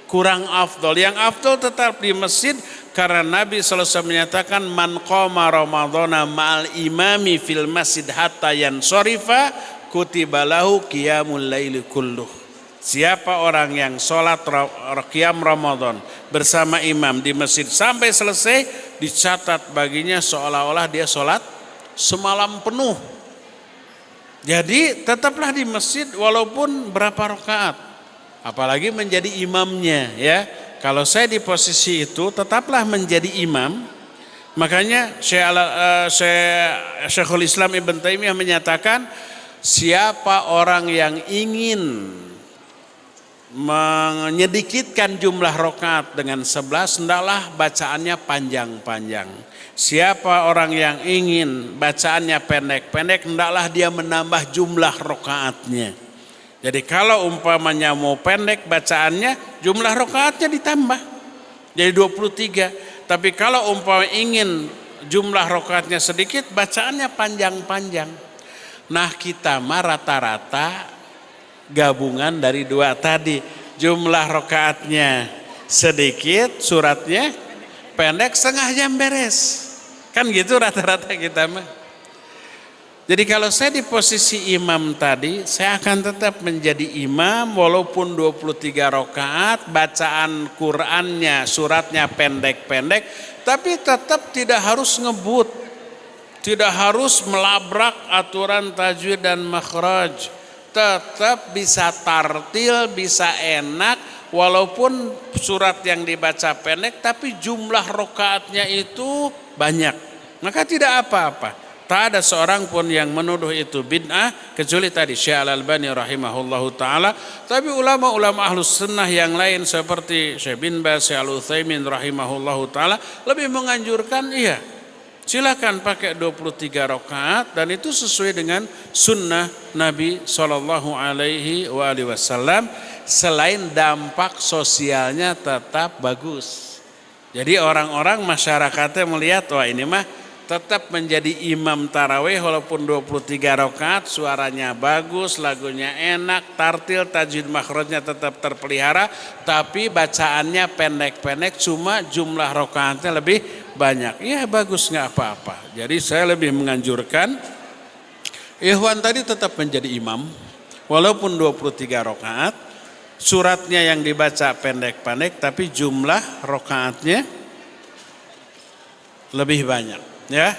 kurang afdol. Yang afdol tetap di masjid karena Nabi SAW menyatakan man qama ramadhana ma'al imami fil masjid hatta yansorifa kutibalahu qiyamul laili kulluh. Siapa orang yang sholat qiyam Ramadan bersama imam di masjid sampai selesai, dicatat baginya seolah-olah dia sholat semalam penuh. Jadi tetaplah di masjid walaupun berapa rakaat, apalagi menjadi imamnya, ya. Kalau saya di posisi itu tetaplah menjadi imam. Makanya Syekhul Islam Ibn Taimiyah menyatakan, siapa orang yang ingin menyedikitkan jumlah rakaat dengan 11, hendaklah bacaannya panjang-panjang. Siapa orang yang ingin bacaannya pendek-pendek, hendaklah dia menambah jumlah rakaatnya. Jadi kalau umpamanya mau pendek bacaannya, jumlah rakaatnya ditambah jadi 23. Tapi kalau umpamanya ingin jumlah rakaatnya sedikit, bacaannya panjang-panjang. Nah kita mah rata-rata gabungan dari dua tadi. Jumlah rakaatnya sedikit, suratnya pendek, setengah jam beres. Kan gitu rata-rata kita mah. Jadi kalau saya di posisi imam tadi, saya akan tetap menjadi imam walaupun 23 rakaat, bacaan Qur'annya, suratnya pendek-pendek, tapi tetap tidak harus ngebut. Tidak harus melabrak aturan tajwid dan makhraj. Tetap bisa tartil, bisa enak, walaupun surat yang dibaca pendek, tapi jumlah rakaatnya itu banyak. Maka tidak apa-apa. Tak ada seorang pun yang menuduh itu bid'ah, kecuali tadi Syekh Al-Albani rahimahullahu ta'ala. Tapi ulama-ulama ahlus sunnah yang lain seperti Syekh bin Baz, Syekh Al-Utsaimin rahimahullahu ta'ala lebih menganjurkan, iya, silakan pakai 23 rakaat dan itu sesuai dengan sunnah Nabi SAW. Selain dampak sosialnya tetap bagus. Jadi orang-orang masyarakatnya melihat, wah ini mah tetap menjadi imam tarawih walaupun 23 rakaat, suaranya bagus, lagunya enak, tartil, tajwid makhrajnya tetap terpelihara, tapi bacaannya pendek-pendek, cuma jumlah rakaatnya lebih banyak. Ya bagus, nggak apa-apa. Jadi saya lebih menganjurkan ikhwan tadi tetap menjadi imam walaupun 23 rakaat, suratnya yang dibaca pendek-pendek tapi jumlah rakaatnya lebih banyak, ya.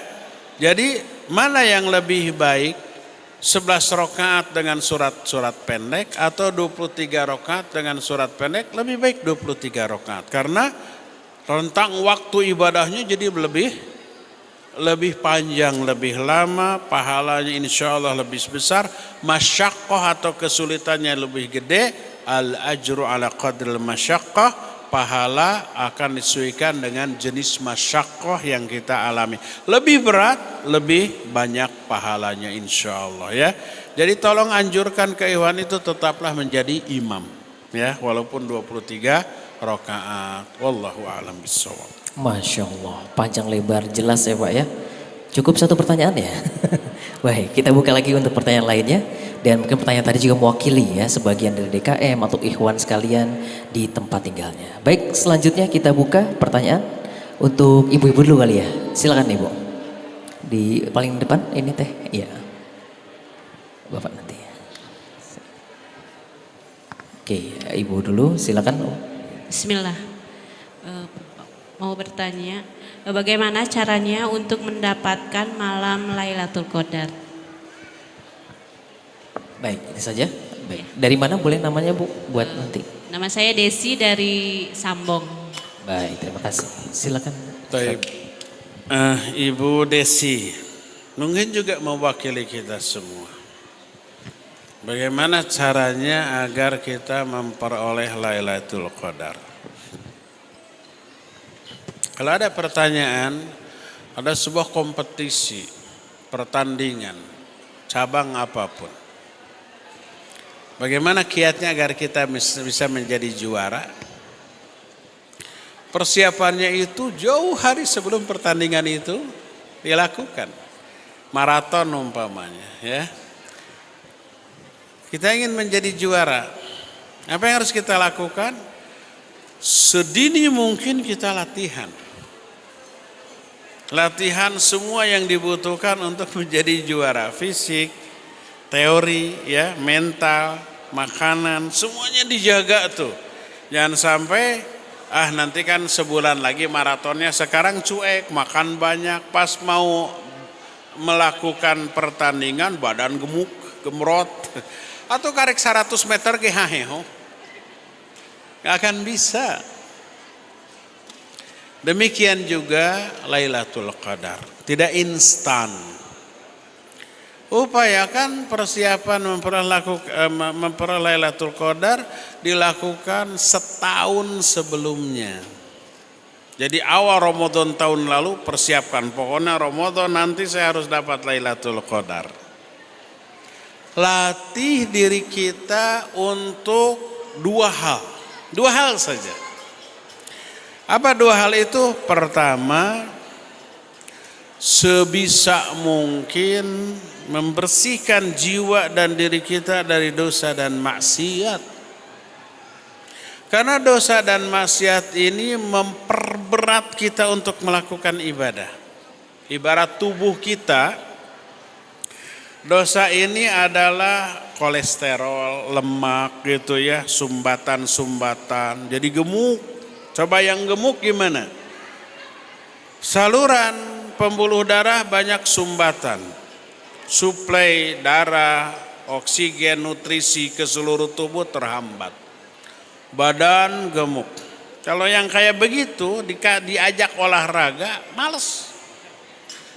Jadi mana yang lebih baik? 11 rakaat dengan surat-surat pendek atau 23 rakaat dengan surat pendek? Lebih baik 23 rakaat karena rentang waktu ibadahnya jadi lebih panjang, lebih lama, pahalanya insya Allah lebih besar, masyaqqah atau kesulitannya lebih gede, al-ajru ala qadril masyaqqah, pahala akan disesuaikan dengan jenis masyaqqah yang kita alami. Lebih berat, lebih banyak pahalanya insya Allah, ya. Jadi tolong anjurkan ke ikhwan itu tetaplah menjadi imam, ya, walaupun 23 rakaat. Wallahu a'lam bishawab. Masya Allah, panjang lebar jelas ya Pak ya. Cukup satu pertanyaan ya. Baik, kita buka lagi untuk pertanyaan lainnya. Dan mungkin pertanyaan tadi juga mewakili ya sebagian dari DKM atau ikhwan sekalian di tempat tinggalnya. Baik, selanjutnya kita buka pertanyaan untuk ibu-ibu dulu kali ya. Silakan Ibu. Di paling depan ini teh. Iya. Bapak nanti. Oke, Ibu dulu silakan. Bismillah. Mau bertanya, bagaimana caranya untuk mendapatkan malam Lailatul Qadar? Baik, ini saja. Baik. Dari mana boleh namanya Bu buat nanti? Nama saya Desi dari Sambong. Baik, terima kasih. Silakan. Baik. Ibu Desi, mungkin juga mewakili kita semua. Bagaimana caranya agar kita memperoleh Lailatul Qadar? Kalau ada pertanyaan, ada sebuah kompetisi, pertandingan, cabang apapun. Bagaimana kiatnya agar kita bisa menjadi juara? Persiapannya itu jauh hari sebelum pertandingan itu dilakukan. Maraton umpamanya, ya. Kita ingin menjadi juara. Apa yang harus kita lakukan? Sedini mungkin kita latihan. Latihan semua yang dibutuhkan untuk menjadi juara, fisik, teori, ya, mental, makanan, semuanya dijaga tuh. Jangan sampai nanti kan sebulan lagi maratonnya, sekarang cuek, makan banyak, pas mau melakukan pertandingan badan gemuk, gemrot, atau karek 100 meter ke haheho. Gak akan bisa. Demikian juga Lailatul Qadar, tidak instan. Upayakan persiapan memperoleh Lailatul Qadar dilakukan setahun sebelumnya. Jadi awal Ramadan tahun lalu persiapkan, pokoknya Ramadan nanti saya harus dapat Lailatul Qadar. Latih diri kita untuk dua hal saja. Apa dua hal itu? Pertama, sebisa mungkin membersihkan jiwa dan diri kita dari dosa dan maksiat. Karena dosa dan maksiat ini memperberat kita untuk melakukan ibadah. Ibarat tubuh kita, dosa ini adalah kolesterol, lemak gitu ya, sumbatan-sumbatan. Jadi gemuk. Coba yang gemuk gimana? Saluran pembuluh darah banyak sumbatan. Suplai darah, oksigen, nutrisi ke seluruh tubuh terhambat. Badan gemuk. Kalau yang kayak begitu diajak olahraga, males.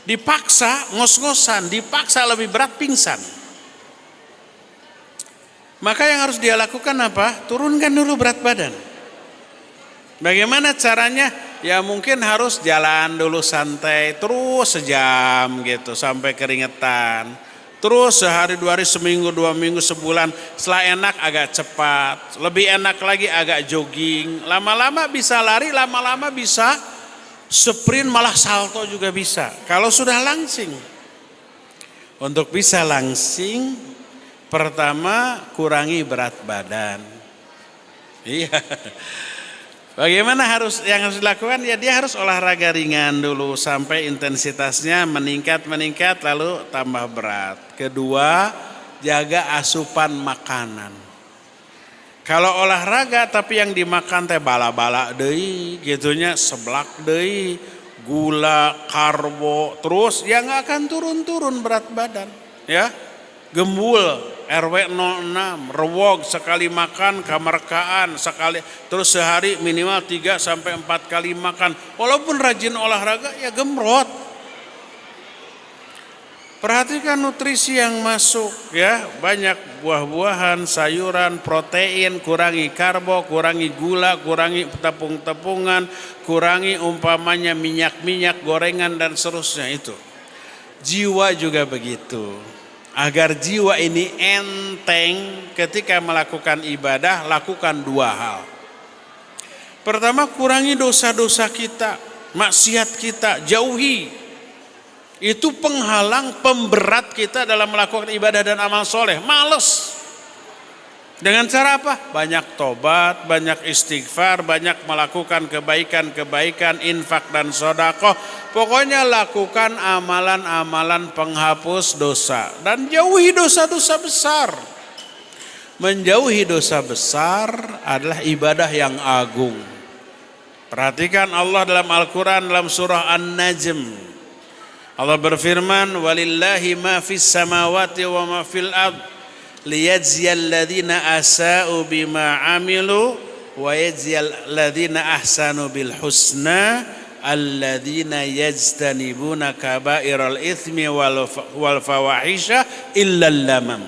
Dipaksa ngos-ngosan, dipaksa lebih berat pingsan. Maka yang harus dia lakukan apa? Turunkan dulu berat badan. Bagaimana caranya? Ya mungkin harus jalan dulu santai, terus sejam gitu sampai keringetan. Terus sehari, 2 hari, seminggu, 2 minggu, sebulan. Setelah enak agak cepat, lebih enak lagi agak jogging. Lama-lama bisa lari, lama-lama bisa sprint, malah salto juga bisa. Kalau sudah langsing. Untuk bisa langsing, pertama kurangi berat badan. Iya. Bagaimana yang harus dilakukan? Ya dia harus olahraga ringan dulu sampai intensitasnya meningkat lalu tambah berat. Kedua, jaga asupan makanan. Kalau olahraga tapi yang dimakan teh bala-bala deui, gitunya seblak deui, gula, karbo, terus ya nggak akan turun-turun berat badan, ya. Gembul RW 06, rewog sekali makan kamarkaan sekali, terus sehari minimal 3 sampai 4 kali makan. Walaupun rajin olahraga ya gemrot. Perhatikan nutrisi yang masuk ya, banyak buah-buahan, sayuran, protein, kurangi karbo, kurangi gula, kurangi tepung-tepungan, kurangi umpamanya minyak-minyak, gorengan dan seterusnya itu. Jiwa juga begitu. Agar jiwa ini enteng ketika melakukan ibadah, lakukan 2 hal. Pertama, kurangi dosa-dosa kita, maksiat kita, jauhi. Itu penghalang, pemberat kita dalam melakukan ibadah dan amal soleh. Males. Dengan cara apa? Banyak tobat, banyak istighfar, banyak melakukan kebaikan-kebaikan, infak dan sedekah. Pokoknya lakukan amalan-amalan penghapus dosa. Dan jauhi dosa-dosa besar. Menjauhi dosa besar adalah ibadah yang agung. Perhatikan Allah dalam Al-Quran dalam surah An-Najm. Allah berfirman, walillahi ma fis samawati wa ma fil ard liyajziyal ladzina asa'u bima amilu wa yajziyal ladzina ahsanu bil husna alladzina yajtanibuna kaba'iral itsmi wal fawahisha illa lamam.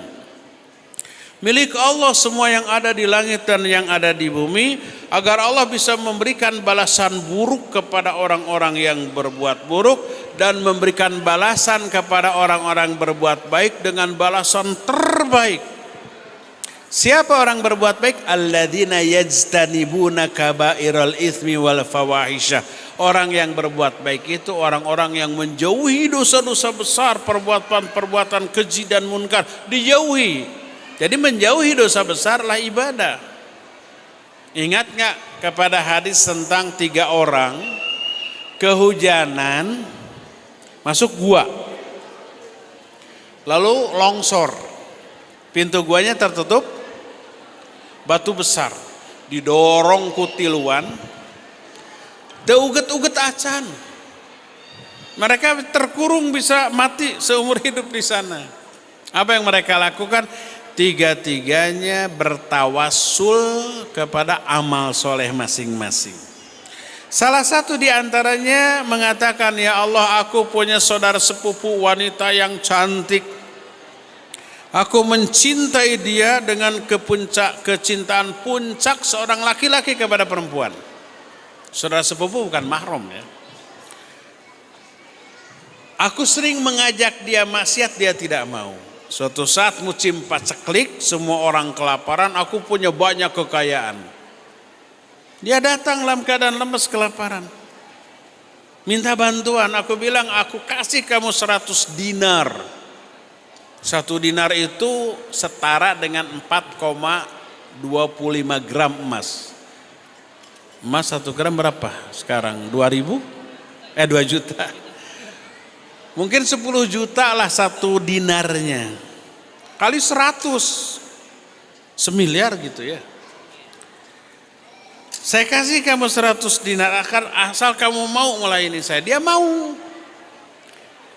Milik Allah semua yang ada di langit dan yang ada di bumi, agar Allah bisa memberikan balasan buruk kepada orang-orang yang berbuat buruk dan memberikan balasan kepada orang-orang berbuat baik dengan balasan terbaik. Siapa orang berbuat baik? Alladzina yajtanibuna kaba'iral itsmi wal fawahisha. Orang yang berbuat baik itu orang-orang yang menjauhi dosa-dosa besar, perbuatan-perbuatan keji dan munkar, dijauhi. Jadi menjauhi dosa besarlah ibadah. Ingat nggak kepada hadis tentang 3 orang kehujanan masuk gua, lalu longsor, pintu guanya tertutup, batu besar didorong kutiluan, deuget-uget acan, mereka terkurung bisa mati seumur hidup di sana. Apa yang mereka lakukan? Tiga-tiganya bertawassul kepada amal soleh masing-masing. Salah satu di antaranya mengatakan, ya Allah, aku punya saudara sepupu wanita yang cantik. Aku mencintai dia dengan kecintaan puncak seorang laki-laki kepada perempuan. Saudara sepupu bukan mahram ya. Aku sering mengajak dia maksiat, dia tidak mau. Suatu saat musim paceklik, semua orang kelaparan, aku punya banyak kekayaan. Dia datang dalam keadaan lemes kelaparan. Minta bantuan, aku bilang aku kasih kamu 100 dinar. 1 dinar itu setara dengan 4,25 gram emas. Emas 1 gram berapa sekarang? 2 juta. Mungkin 10 juta lah 1 dinarnya. Kali 100. Semiliar gitu ya. Saya kasih kamu 100 dinar asal kamu mau melayani saya. Dia mau.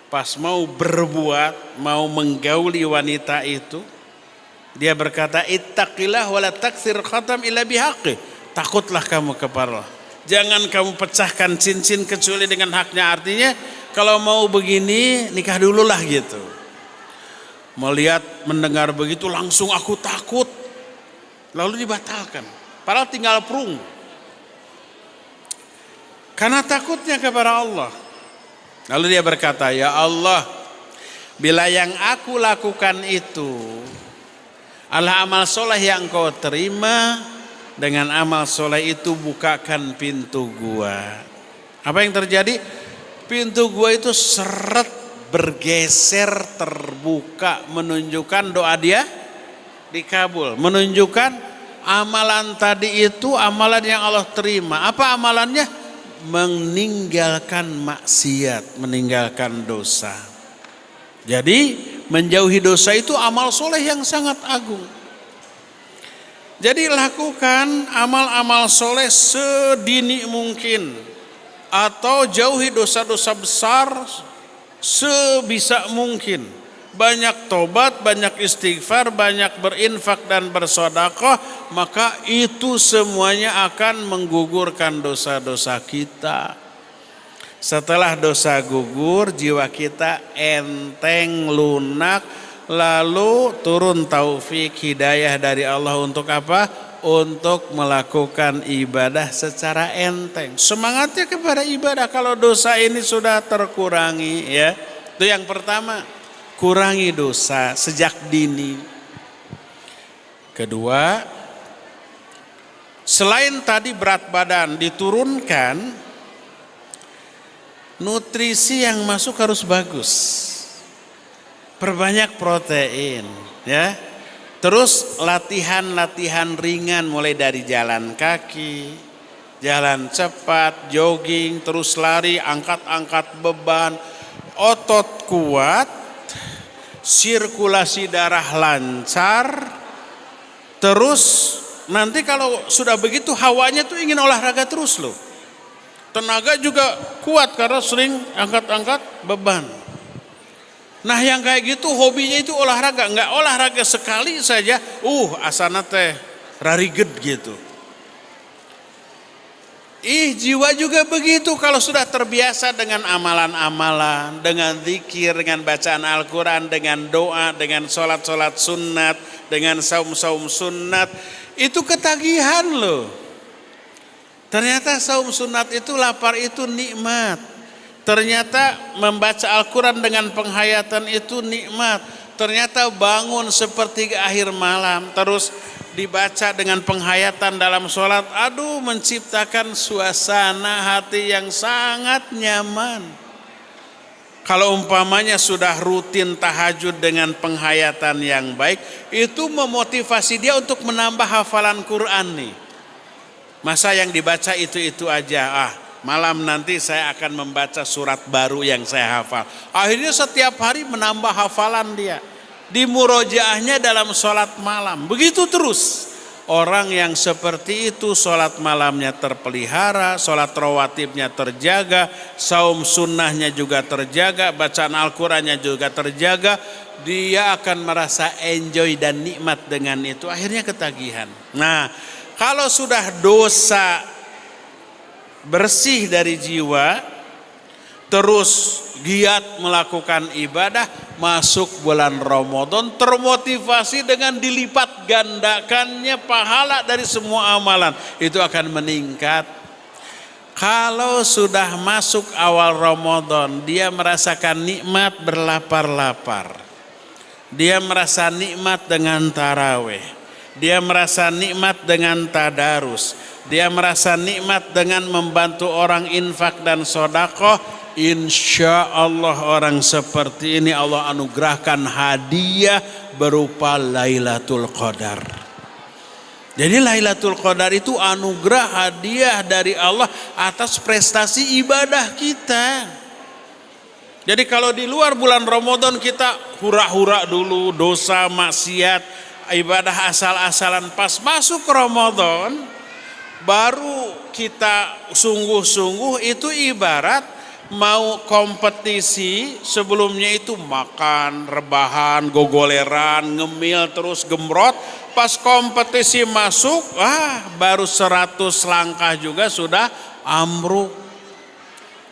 Pas mau berbuat, mau menggauli wanita itu, dia berkata, ittaqillah wala taksir khatam illa bihaqi. Takutlah kamu kepada Allah. Jangan kamu pecahkan cincin kecuali dengan haknya. Artinya kalau mau begini nikah dulu lah gitu. Melihat mendengar begitu langsung aku takut. Lalu dibatalkan. Padahal tinggal perung. Karena takutnya kepada Allah. Lalu dia berkata, ya Allah, bila yang aku lakukan itu adalah amal soleh yang kau terima, dengan amal soleh itu bukakan pintu gua. Apa yang terjadi? Pintu gua itu seret bergeser terbuka, menunjukkan doa dia dikabul, menunjukkan amalan tadi itu amalan yang Allah terima. Apa amalannya? Meninggalkan maksiat, meninggalkan dosa. Jadi menjauhi dosa itu amal soleh yang sangat agung. Jadi lakukan amal-amal soleh sedini mungkin, atau jauhi dosa-dosa besar sebisa mungkin. Banyak tobat, banyak istighfar, banyak berinfak dan bersedekah, maka itu semuanya akan menggugurkan dosa-dosa kita. Setelah dosa gugur, jiwa kita enteng, lunak, lalu turun taufik hidayah dari Allah untuk apa? Untuk melakukan ibadah secara enteng. Semangatnya kepada ibadah kalau dosa ini sudah terkurangi, ya. Itu yang pertama. Kurangi dosa sejak dini. Kedua, selain tadi berat badan diturunkan, nutrisi yang masuk harus bagus. Perbanyak protein, ya. Terus latihan-latihan ringan mulai dari jalan kaki, jalan cepat, jogging, terus lari, angkat-angkat beban, otot kuat, sirkulasi darah lancar. Terus nanti kalau sudah begitu hawanya tuh ingin olahraga terus loh. Tenaga juga kuat karena sering angkat-angkat beban. Nah yang kayak gitu hobinya itu olahraga, nggak olahraga sekali saja, asana teh rariged gitu. Jiwa juga begitu kalau sudah terbiasa dengan amalan-amalan, dengan zikir, dengan bacaan Al-Quran, dengan doa, dengan sholat-sholat sunnat, dengan saum-saum sunnat, itu ketagihan loh. Ternyata saum sunnat itu, lapar itu nikmat. Ternyata membaca Al-Quran dengan penghayatan itu nikmat. Ternyata bangun sepertiga akhir malam, terus dibaca dengan penghayatan dalam sholat, menciptakan suasana hati yang sangat nyaman. Kalau umpamanya sudah rutin tahajud dengan penghayatan yang baik, itu memotivasi dia untuk menambah hafalan Quran nih. Masa yang dibaca itu aja, malam nanti saya akan membaca surat baru yang saya hafal. Akhirnya setiap hari menambah hafalan dia. Di murojaahnya dalam sholat malam. Begitu terus. Orang yang seperti itu sholat malamnya terpelihara, sholat rawatibnya terjaga, saum sunnahnya juga terjaga, bacaan Al-Qurannya juga terjaga. Dia akan merasa enjoy dan nikmat dengan itu. Akhirnya ketagihan. Nah, kalau sudah dosa bersih dari jiwa, terus giat melakukan ibadah, masuk bulan Ramadan termotivasi dengan dilipat gandakannya pahala dari semua amalan, itu akan meningkat. Kalau sudah masuk awal Ramadan, dia merasakan nikmat berlapar-lapar, dia merasa nikmat dengan tarawih, dia merasa nikmat dengan tadarus, dia merasa nikmat dengan membantu orang infak dan sedekah. Insya Allah orang seperti ini Allah anugerahkan hadiah berupa Lailatul Qadar. Jadi Lailatul Qadar itu anugerah hadiah dari Allah atas prestasi ibadah kita. Jadi kalau di luar bulan Ramadan kita hura-hura dulu, dosa, maksiat, ibadah asal-asalan, pas masuk Ramadan baru kita sungguh-sungguh, itu ibarat mau kompetisi, sebelumnya itu makan, rebahan, gogoleran, ngemil, terus gembrot. Pas kompetisi masuk, baru 100 langkah juga sudah ambruk.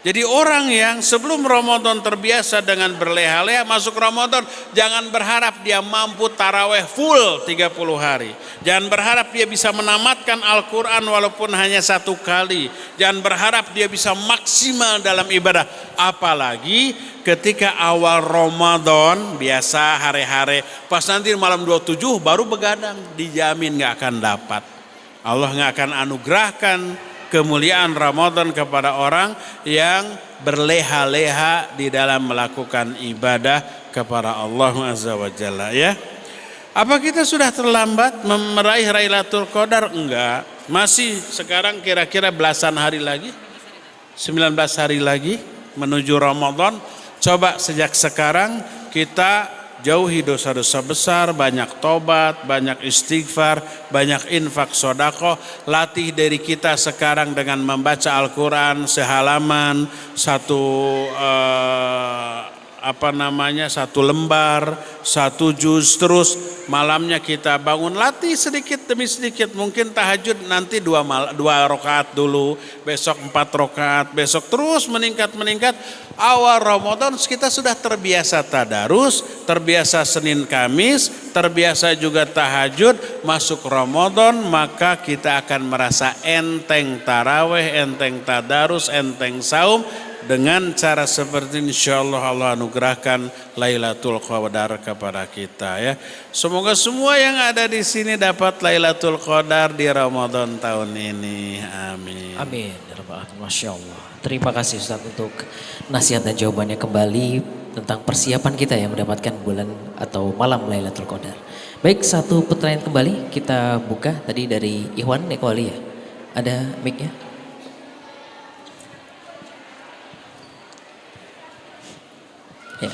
Jadi orang yang sebelum Ramadan terbiasa dengan berleha-leha, masuk Ramadan jangan berharap dia mampu taraweh full 30 hari. Jangan berharap dia bisa menamatkan Al-Quran walaupun hanya 1 kali. Jangan berharap dia bisa maksimal dalam ibadah. Apalagi ketika awal Ramadan, biasa hari-hari, pas nanti malam 27 baru begadang, dijamin gak akan dapat. Allah gak akan anugerahkan kemuliaan Ramadan kepada orang yang berleha-leha di dalam melakukan ibadah kepada Allah Azza wa Jalla, ya. Apa kita sudah terlambat meraih Lailatul Qadar? Enggak. Masih sekarang kira-kira belasan hari lagi. 19 hari lagi menuju Ramadan. Coba sejak sekarang kita jauhi dosa-dosa besar, banyak tobat, banyak istighfar, banyak infak sodako. Latih diri kita sekarang dengan membaca Al-Quran sehalaman, satu lembar, satu juz, terus malamnya kita bangun latih sedikit demi sedikit. Mungkin tahajud nanti dua rakaat dulu, besok 4 rakaat, besok terus meningkat. Awal Ramadan kita sudah terbiasa tadarus, terbiasa Senin Kamis, terbiasa juga tahajud. Masuk Ramadan maka kita akan merasa enteng taraweh, enteng tadarus, enteng saum. Dengan cara seperti ini insyaallah Allah anugerahkan Lailatul Qadar kepada kita ya. Semoga semua yang ada di sini dapat Lailatul Qadar di Ramadan tahun ini. Amin. Amin. Masya Allah. Terima kasih Ustaz untuk nasihat dan jawabannya kembali tentang persiapan kita yang mendapatkan bulan atau malam Lailatul Qadar. Baik, satu pertanyaan kembali kita buka tadi dari Ikhwan Ekwali ya. Ada mic-nya? Ya.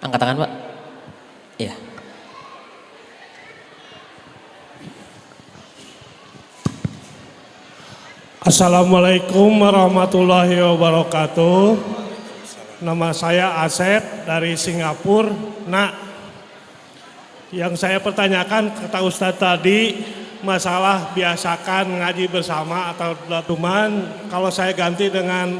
Angkat tangan Pak. Ya. Assalamualaikum warahmatullahi wabarakatuh. Nama saya Asep dari Singapura. Nah, yang saya pertanyakan kata Ustadz tadi masalah biasakan ngaji bersama atau teman. Kalau saya ganti dengan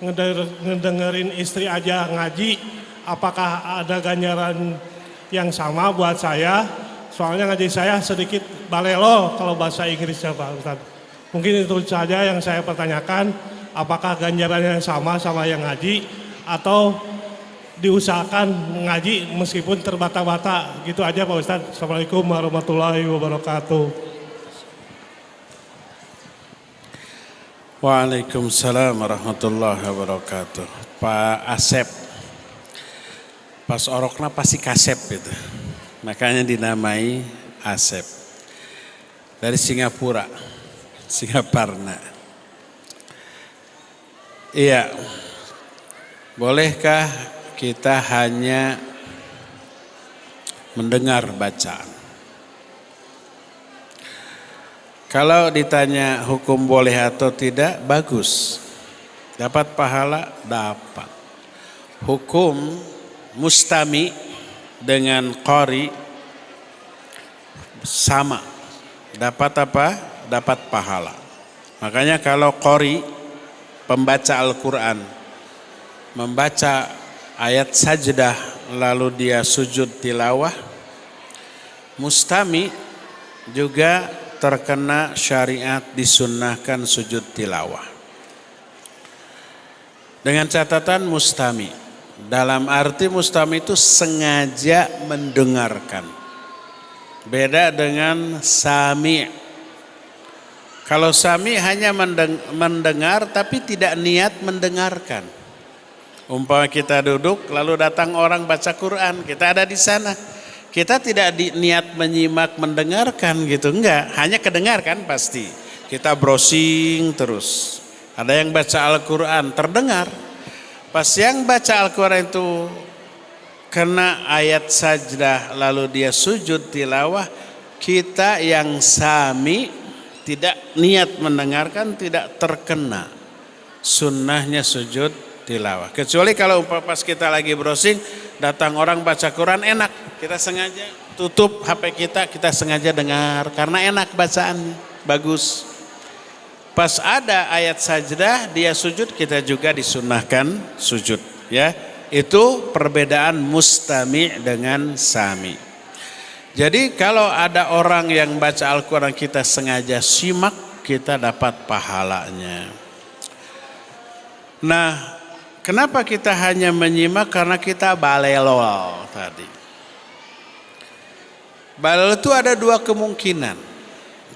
ngedengerin istri aja ngaji, apakah ada ganjaran yang sama buat saya? Soalnya ngaji saya sedikit balelo kalau bahasa Inggrisnya Pak Ustadz. Mungkin itu saja yang saya pertanyakan, apakah ganjarannya sama yang ngaji atau diusahakan ngaji meskipun terbata-bata. Gitu aja Pak Ustadz. Assalamualaikum warahmatullahi wabarakatuh. Waalaikumsalam warahmatullahi wabarakatuh. Pak Asep, pas orokna pasti kasep gitu, makanya dinamai Asep. Dari Singapura, Singaparna. Iya, bolehkah kita hanya mendengar bacaan? Kalau ditanya hukum boleh atau tidak, bagus. Dapat pahala? Dapat. Hukum mustami dengan qari sama. Dapat apa? Dapat pahala. Makanya kalau qari, pembaca Al-Quran, membaca ayat sajdah lalu dia sujud tilawah, mustami juga terkena syariat disunnahkan sujud tilawah. Dengan catatan mustami. Dalam arti mustami itu sengaja mendengarkan. Beda dengan sami. Kalau sami hanya mendengar tapi tidak niat mendengarkan. Umpama kita duduk lalu datang orang baca Quran, kita ada di sana. Kita tidak niat menyimak, mendengarkan gitu, enggak. Hanya kedengarkan pasti. Kita browsing terus. Ada yang baca Al-Quran, terdengar. Pas yang baca Al-Quran itu kena ayat sajdah lalu dia sujud tilawah, kita yang sami tidak niat mendengarkan tidak terkena sunnahnya sujud tilawah. Kecuali kalau pas kita lagi browsing datang orang baca Quran enak, kita sengaja tutup HP kita sengaja dengar karena enak bacaannya, bagus. Pas ada ayat sajdah dia sujud, kita juga disunnahkan sujud ya. Itu perbedaan mustami dengan sami. Jadi kalau ada orang yang baca Al-Quran kita sengaja simak, kita dapat pahalanya. Nah, kenapa kita hanya menyimak? Karena kita balelol tadi. Balelol itu ada dua kemungkinan.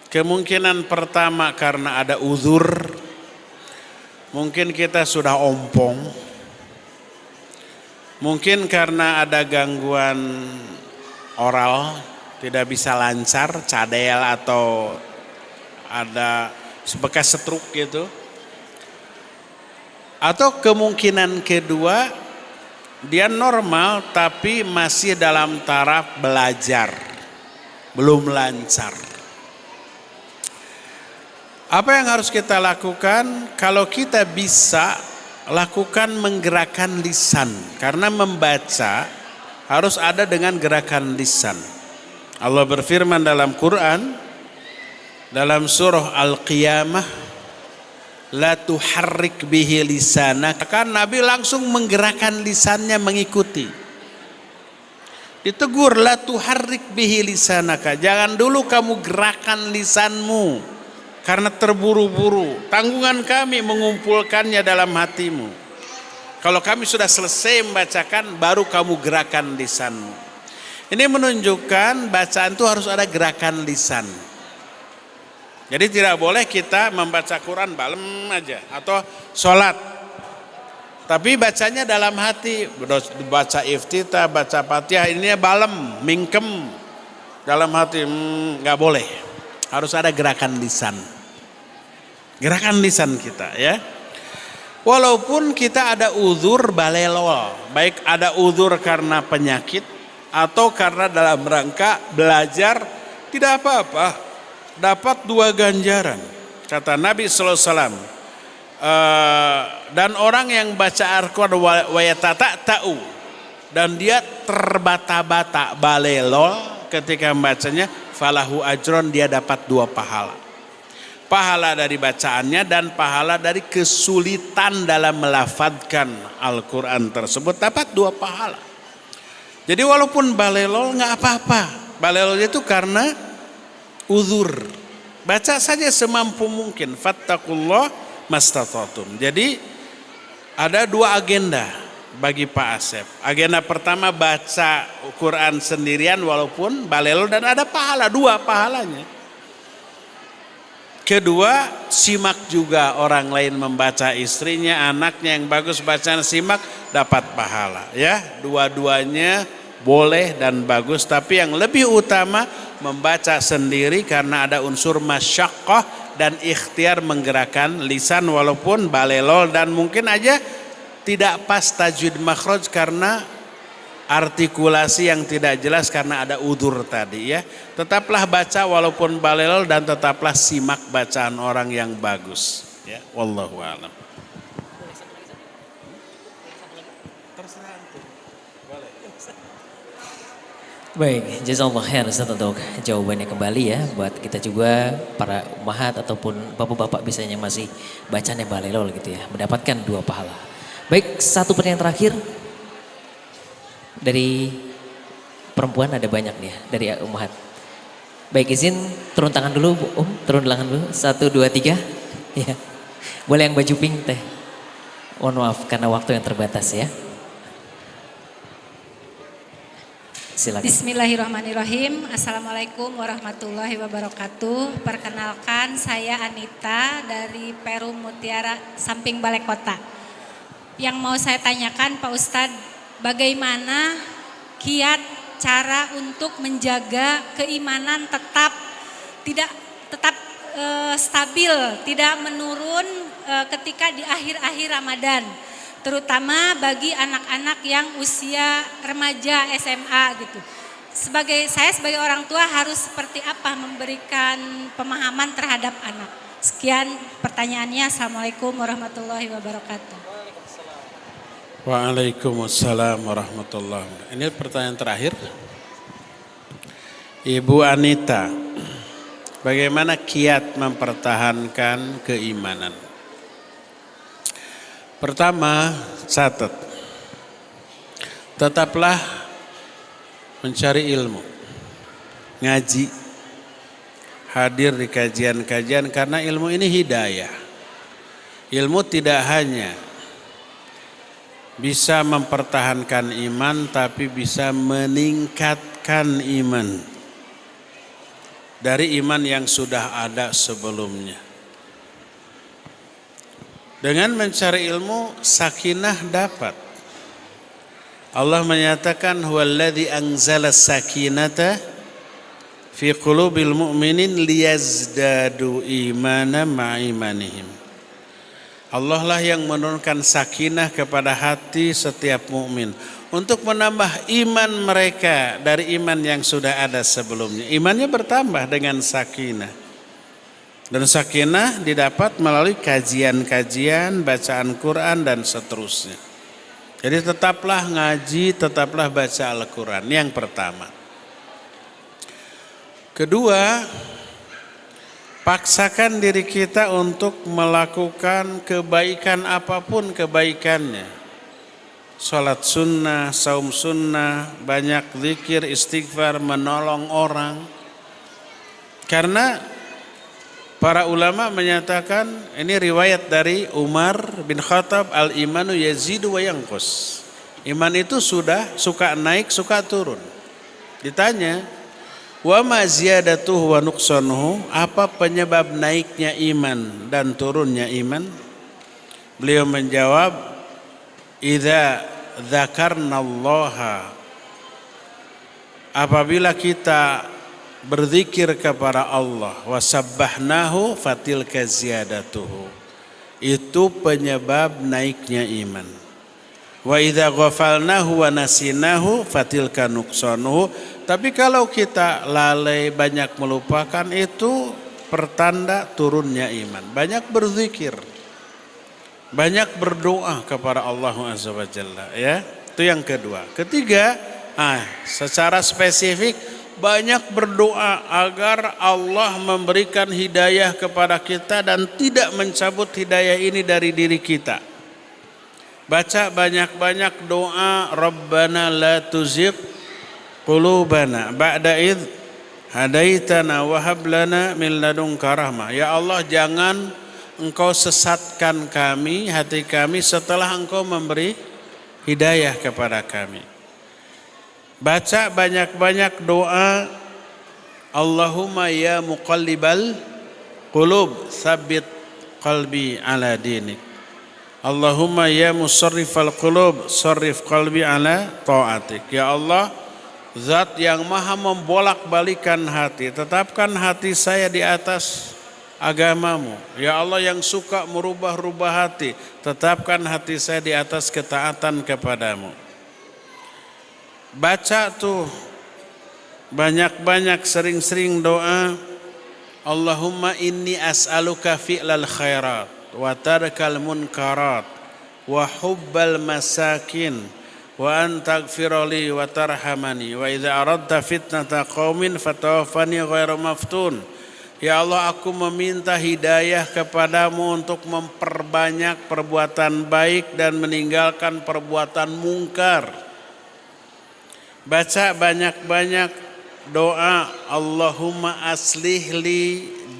Kemungkinan pertama karena ada uzur. Mungkin kita sudah ompong. Mungkin karena ada gangguan oral, tidak bisa lancar, cadel atau ada bekas stroke gitu. Atau kemungkinan kedua, dia normal tapi masih dalam taraf belajar, belum lancar. Apa yang harus kita lakukan? Kalau kita bisa lakukan menggerakkan lisan, karena membaca harus ada dengan gerakan lisan. Allah berfirman dalam Quran, dalam surah Al-Qiyamah, la tuharrik bihi lisanak. Kan Nabi langsung menggerakkan lisannya mengikuti. Ditegur, la tuharrik bihi lisanaka. Jangan dulu kamu gerakan lisanmu karena terburu-buru. Tanggungan kami mengumpulkannya dalam hatimu. Kalau kami sudah selesai membacakan, baru kamu gerakan lisanmu. Ini menunjukkan bacaan itu harus ada gerakan lisan. Jadi tidak boleh kita membaca Quran balem aja atau sholat. Tapi bacanya dalam hati, baca iftitah, baca Fatihah, ini balem, mingkem dalam hati, nggak boleh. Harus ada gerakan lisan. Gerakan lisan kita ya. Walaupun kita ada uzur balelol, baik ada uzur karena penyakit atau karena dalam rangka belajar, tidak apa-apa. Dapat 2 ganjaran, kata Nabi SAW. Dan orang yang baca Al-Quran wayatata-ta'u, dan dia terbata-bata balelol ketika membacanya, falahu ajron, dia dapat 2 pahala. Pahala dari bacaannya dan pahala dari kesulitan dalam melafadzkan Al-Quran tersebut, dapat 2 pahala. Jadi walaupun balelol nggak apa-apa. Balelol itu karena uzur. Baca saja semampu mungkin. Fattakullah mastata'tum. Jadi ada 2 agenda bagi Pak Asep. Agenda pertama baca Quran sendirian walaupun balelol dan ada pahala, 2 pahalanya. Kedua, simak juga orang lain membaca, istrinya, anaknya yang bagus bacaan, simak, dapat pahala. Ya, dua-duanya boleh dan bagus, tapi yang lebih utama membaca sendiri karena ada unsur masyaqqah dan ikhtiar menggerakkan lisan walaupun balelol dan mungkin aja tidak pas tajwid makhraj karena artikulasi yang tidak jelas karena ada udzur tadi ya. Tetaplah baca walaupun balelol dan tetaplah simak bacaan orang yang bagus ya. Wallahu a'lam. Baik, jazakallah khair Ustaz untuk jawabannya kembali ya. Buat kita juga para ummahat ataupun bapak-bapak biasanya masih bacanya balelol gitu ya. Mendapatkan 2 pahala. Baik, 1 pertanyaan terakhir. Dari perempuan ada banyak nih ya, dari ummahat. Baik, izin turun tangan dulu Bu. Turun tangan dulu. 1, 2, 3. Ya. Boleh yang baju pink teh. Mohon maaf karena waktu yang terbatas ya. Silakan. Bismillahirrahmanirrahim. Assalamualaikum warahmatullahi wabarakatuh. Perkenalkan, saya Anita dari Perum Mutiara, samping Balai Kota. Yang mau saya tanyakan Pak Ustadz, bagaimana kiat cara untuk menjaga keimanan tetap stabil, tidak menurun ketika di akhir-akhir Ramadan. Terutama bagi anak-anak yang usia remaja SMA gitu. Saya sebagai orang tua harus seperti apa memberikan pemahaman terhadap anak. Sekian pertanyaannya. Assalamualaikum warahmatullahi wabarakatuh. Waalaikumsalam warahmatullahi wabarakatuh. Ini pertanyaan terakhir. Ibu Anita, bagaimana kiat mempertahankan keimanan? Pertama, catat. Tetaplah mencari ilmu. Ngaji. Hadir di kajian-kajian karena ilmu ini hidayah. Ilmu tidak hanya bisa mempertahankan iman tapi bisa meningkatkan iman dari iman yang sudah ada sebelumnya. Dengan mencari ilmu, sakinah dapat. Allah menyatakan huwallazi anzala sakinata fi qulubil mu'minin liyazdadu imanan ma'imanihim. Allah lah yang menurunkan sakinah kepada hati setiap mukmin untuk menambah iman mereka dari iman yang sudah ada sebelumnya. Imannya bertambah dengan sakinah. Dan sakinah didapat melalui kajian-kajian, bacaan Quran dan seterusnya. Jadi tetaplah ngaji, tetaplah baca Al-Quran. Yang pertama. Kedua, paksakan diri kita untuk melakukan kebaikan apapun kebaikannya. Salat sunnah, saum sunnah, banyak zikir, istighfar, menolong orang. Karena para ulama menyatakan, ini riwayat dari Umar bin Khattab, al-imanu yazidu wa yanqus. Iman itu suka naik, suka turun. Ditanya, wa ma ziyadatuhu wa nuqsanuhu, apa penyebab naiknya iman dan turunnya iman? Beliau menjawab, idza dzakarnallaha, apabila kita berzikir kepada Allah, wasabbahnahu fatilka ziyadatuhu, itu penyebab naiknya iman. Wa idza ghafalnahu wa nasinahu fatilka nuqsanuhu, tapi kalau kita lalai, banyak melupakan, itu pertanda turunnya iman. Banyak berzikir, banyak berdoa kepada Allah Azza wa Jalla, ya. Itu yang kedua. Ketiga, secara spesifik banyak berdoa agar Allah memberikan hidayah kepada kita dan tidak mencabut hidayah ini dari diri kita. Baca banyak-banyak doa, Rabbana la tuzigh qulubana ba'da idh hadaitana wa hab lana min ladunka rahmah. Ya Allah, jangan Engkau sesatkan kami, hati kami, setelah Engkau memberi hidayah kepada kami. Baca banyak-banyak doa, Allahumma ya muqallibal qulub tsabbit qalbi ala dinik. Allahumma ya musarrifal qulub sarrif qalbi ala taatik. Ya Allah, Zat yang maha membolak-balikan hati, tetapkan hati saya di atas agamamu. Ya Allah yang suka merubah-rubah hati, tetapkan hati saya di atas ketaatan kepadamu. Baca tuh banyak-banyak, sering-sering doa, Allahumma inni as'aluka fi'lal khairat wa tarkal munkarat wa hubbal masakin wa an taghfirali wa tarhamani wa idza aradta fitnata qaumin fatawaffani ghairu maftun. Ya Allah, aku meminta hidayah kepadamu untuk memperbanyak perbuatan baik dan meninggalkan perbuatan mungkar. Baca banyak-banyak doa, Allahumma aslih li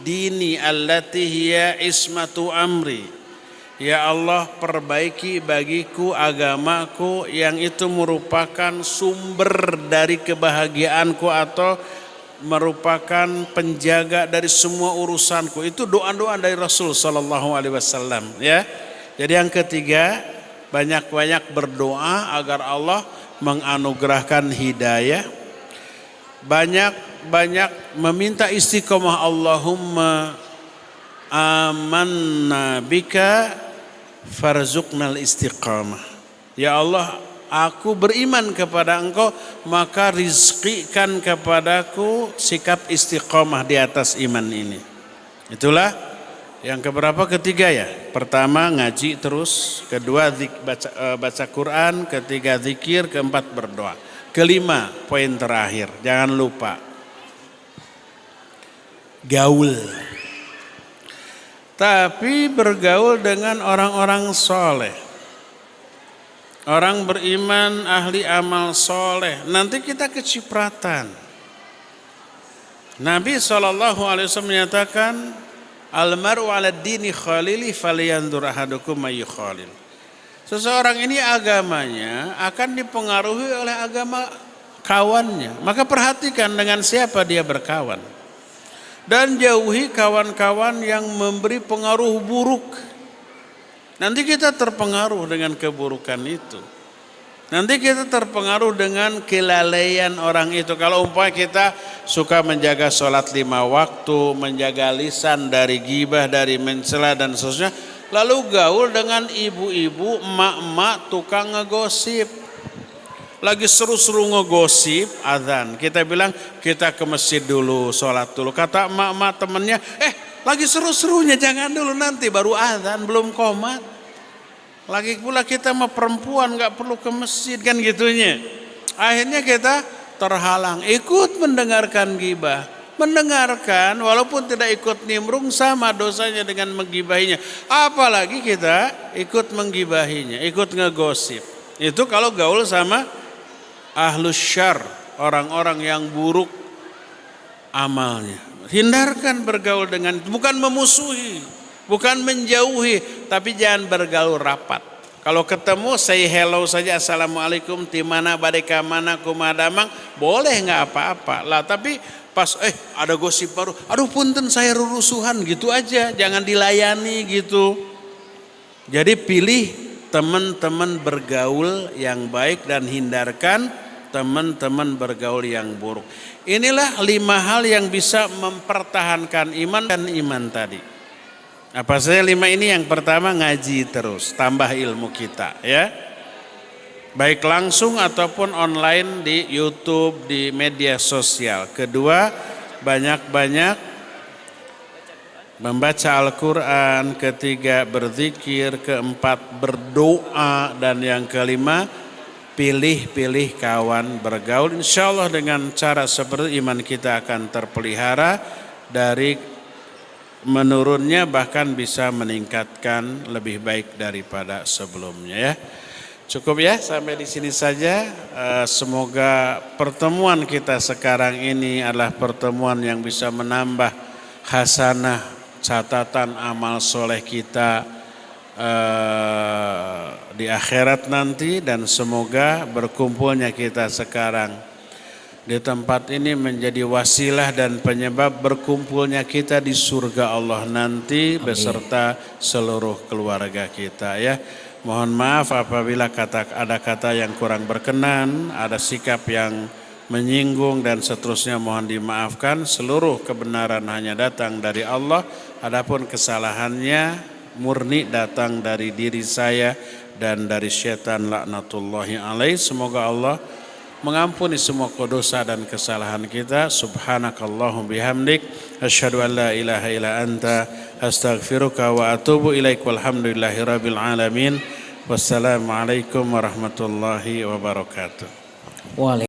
dini allati hiya ismatu amri. Ya Allah, perbaiki bagiku agamaku yang itu merupakan sumber dari kebahagiaanku atau merupakan penjaga dari semua urusanku. Itu doa-doa dari Rasul sallallahu alaihi wasallam, ya. Jadi yang ketiga, banyak-banyak berdoa agar Allah menganugerahkan hidayah. Banyak-banyak meminta istiqomah, Allahumma amanna bika farzuqnal istiqamah. Ya Allah, aku beriman kepada Engkau, maka rizkikan kepadaku sikap istiqamah di atas iman ini. Itulah yang keberapa? Ketiga ya. Pertama ngaji terus, kedua baca Quran, ketiga zikir, keempat berdoa. Kelima, poin terakhir, jangan lupa gaul. Tapi bergaul dengan orang-orang soleh, orang beriman, ahli amal soleh. Nanti kita kecipratan. Nabi SAW menyatakan, Al-mar'u ala dini khalili falyanzur ahadukum may khalil. Seseorang ini agamanya akan dipengaruhi oleh agama kawannya. Maka perhatikan dengan siapa dia berkawan. Dan jauhi kawan-kawan yang memberi pengaruh buruk. Nanti kita terpengaruh dengan keburukan itu. Nanti kita terpengaruh dengan kelalaian orang itu. Kalau umpamanya kita suka menjaga sholat 5 waktu, menjaga lisan dari ghibah, dari mencela dan seterusnya, Lalu gaul dengan ibu-ibu, emak-emak tukang ngegosip. Lagi seru-seru ngegosip, azan. Kita bilang kita ke masjid dulu, sholat dulu. Kata emak-emak temennya, lagi seru-serunya jangan dulu, nanti baru azan, belum qomat. Lagi pula kita sama perempuan gak perlu ke masjid kan gitunya. Akhirnya kita terhalang, ikut mendengarkan gibah. Mendengarkan walaupun tidak ikut nimbrung sama dosanya dengan menggibahinya. Apalagi kita ikut menggibahinya, ikut ngegosip. Itu kalau gaul sama ahlus syarr, orang-orang yang buruk amalnya. Hindarkan bergaul dengan, bukan memusuhi, bukan menjauhi, tapi jangan bergaul rapat. Kalau ketemu say hello saja, assalamualaikum, timana badeka mana kumadamang, boleh nggak apa-apa lah. Tapi pas ada gosip baru, aduh punten saya rurusuhan gitu aja, jangan dilayani gitu. Jadi pilih teman-teman bergaul yang baik dan hindarkan teman-teman bergaul yang buruk. Inilah 5 hal yang bisa mempertahankan iman dan iman tadi. Apa saja 5 ini? Yang pertama, ngaji terus, tambah ilmu kita ya. Baik langsung ataupun online di YouTube, di media sosial. Kedua, banyak-banyak membaca Al-Quran. Ketiga, berzikir. Keempat, berdoa. Dan yang kelima, pilih-pilih kawan bergaul. Insya Allah dengan cara seperti iman kita akan terpelihara dari menurunnya, bahkan bisa meningkatkan lebih baik daripada sebelumnya ya. Cukup ya, sampai di sini saja. Semoga pertemuan kita sekarang ini adalah pertemuan yang bisa menambah hasanah catatan amal soleh kita di akhirat nanti, dan semoga berkumpulnya kita sekarang di tempat ini menjadi wasilah dan penyebab berkumpulnya kita di surga Allah nanti. Amin. Beserta seluruh keluarga kita ya. Mohon maaf apabila ada kata yang kurang berkenan, ada sikap yang menyinggung dan seterusnya, mohon dimaafkan. Seluruh kebenaran hanya datang dari Allah, adapun kesalahannya murni datang dari diri saya dan dari syaitan laknatullahi alaih. Semoga Allah mengampuni semua dosa dan kesalahan kita. Subhanakallahum bihamdik, asyhadu an la ilaha illa anta, astaghfiruka wa atubu ilaik. Walhamdulillahi rabbil alamin. Wassalamualaikum warahmatullahi wabarakatuh.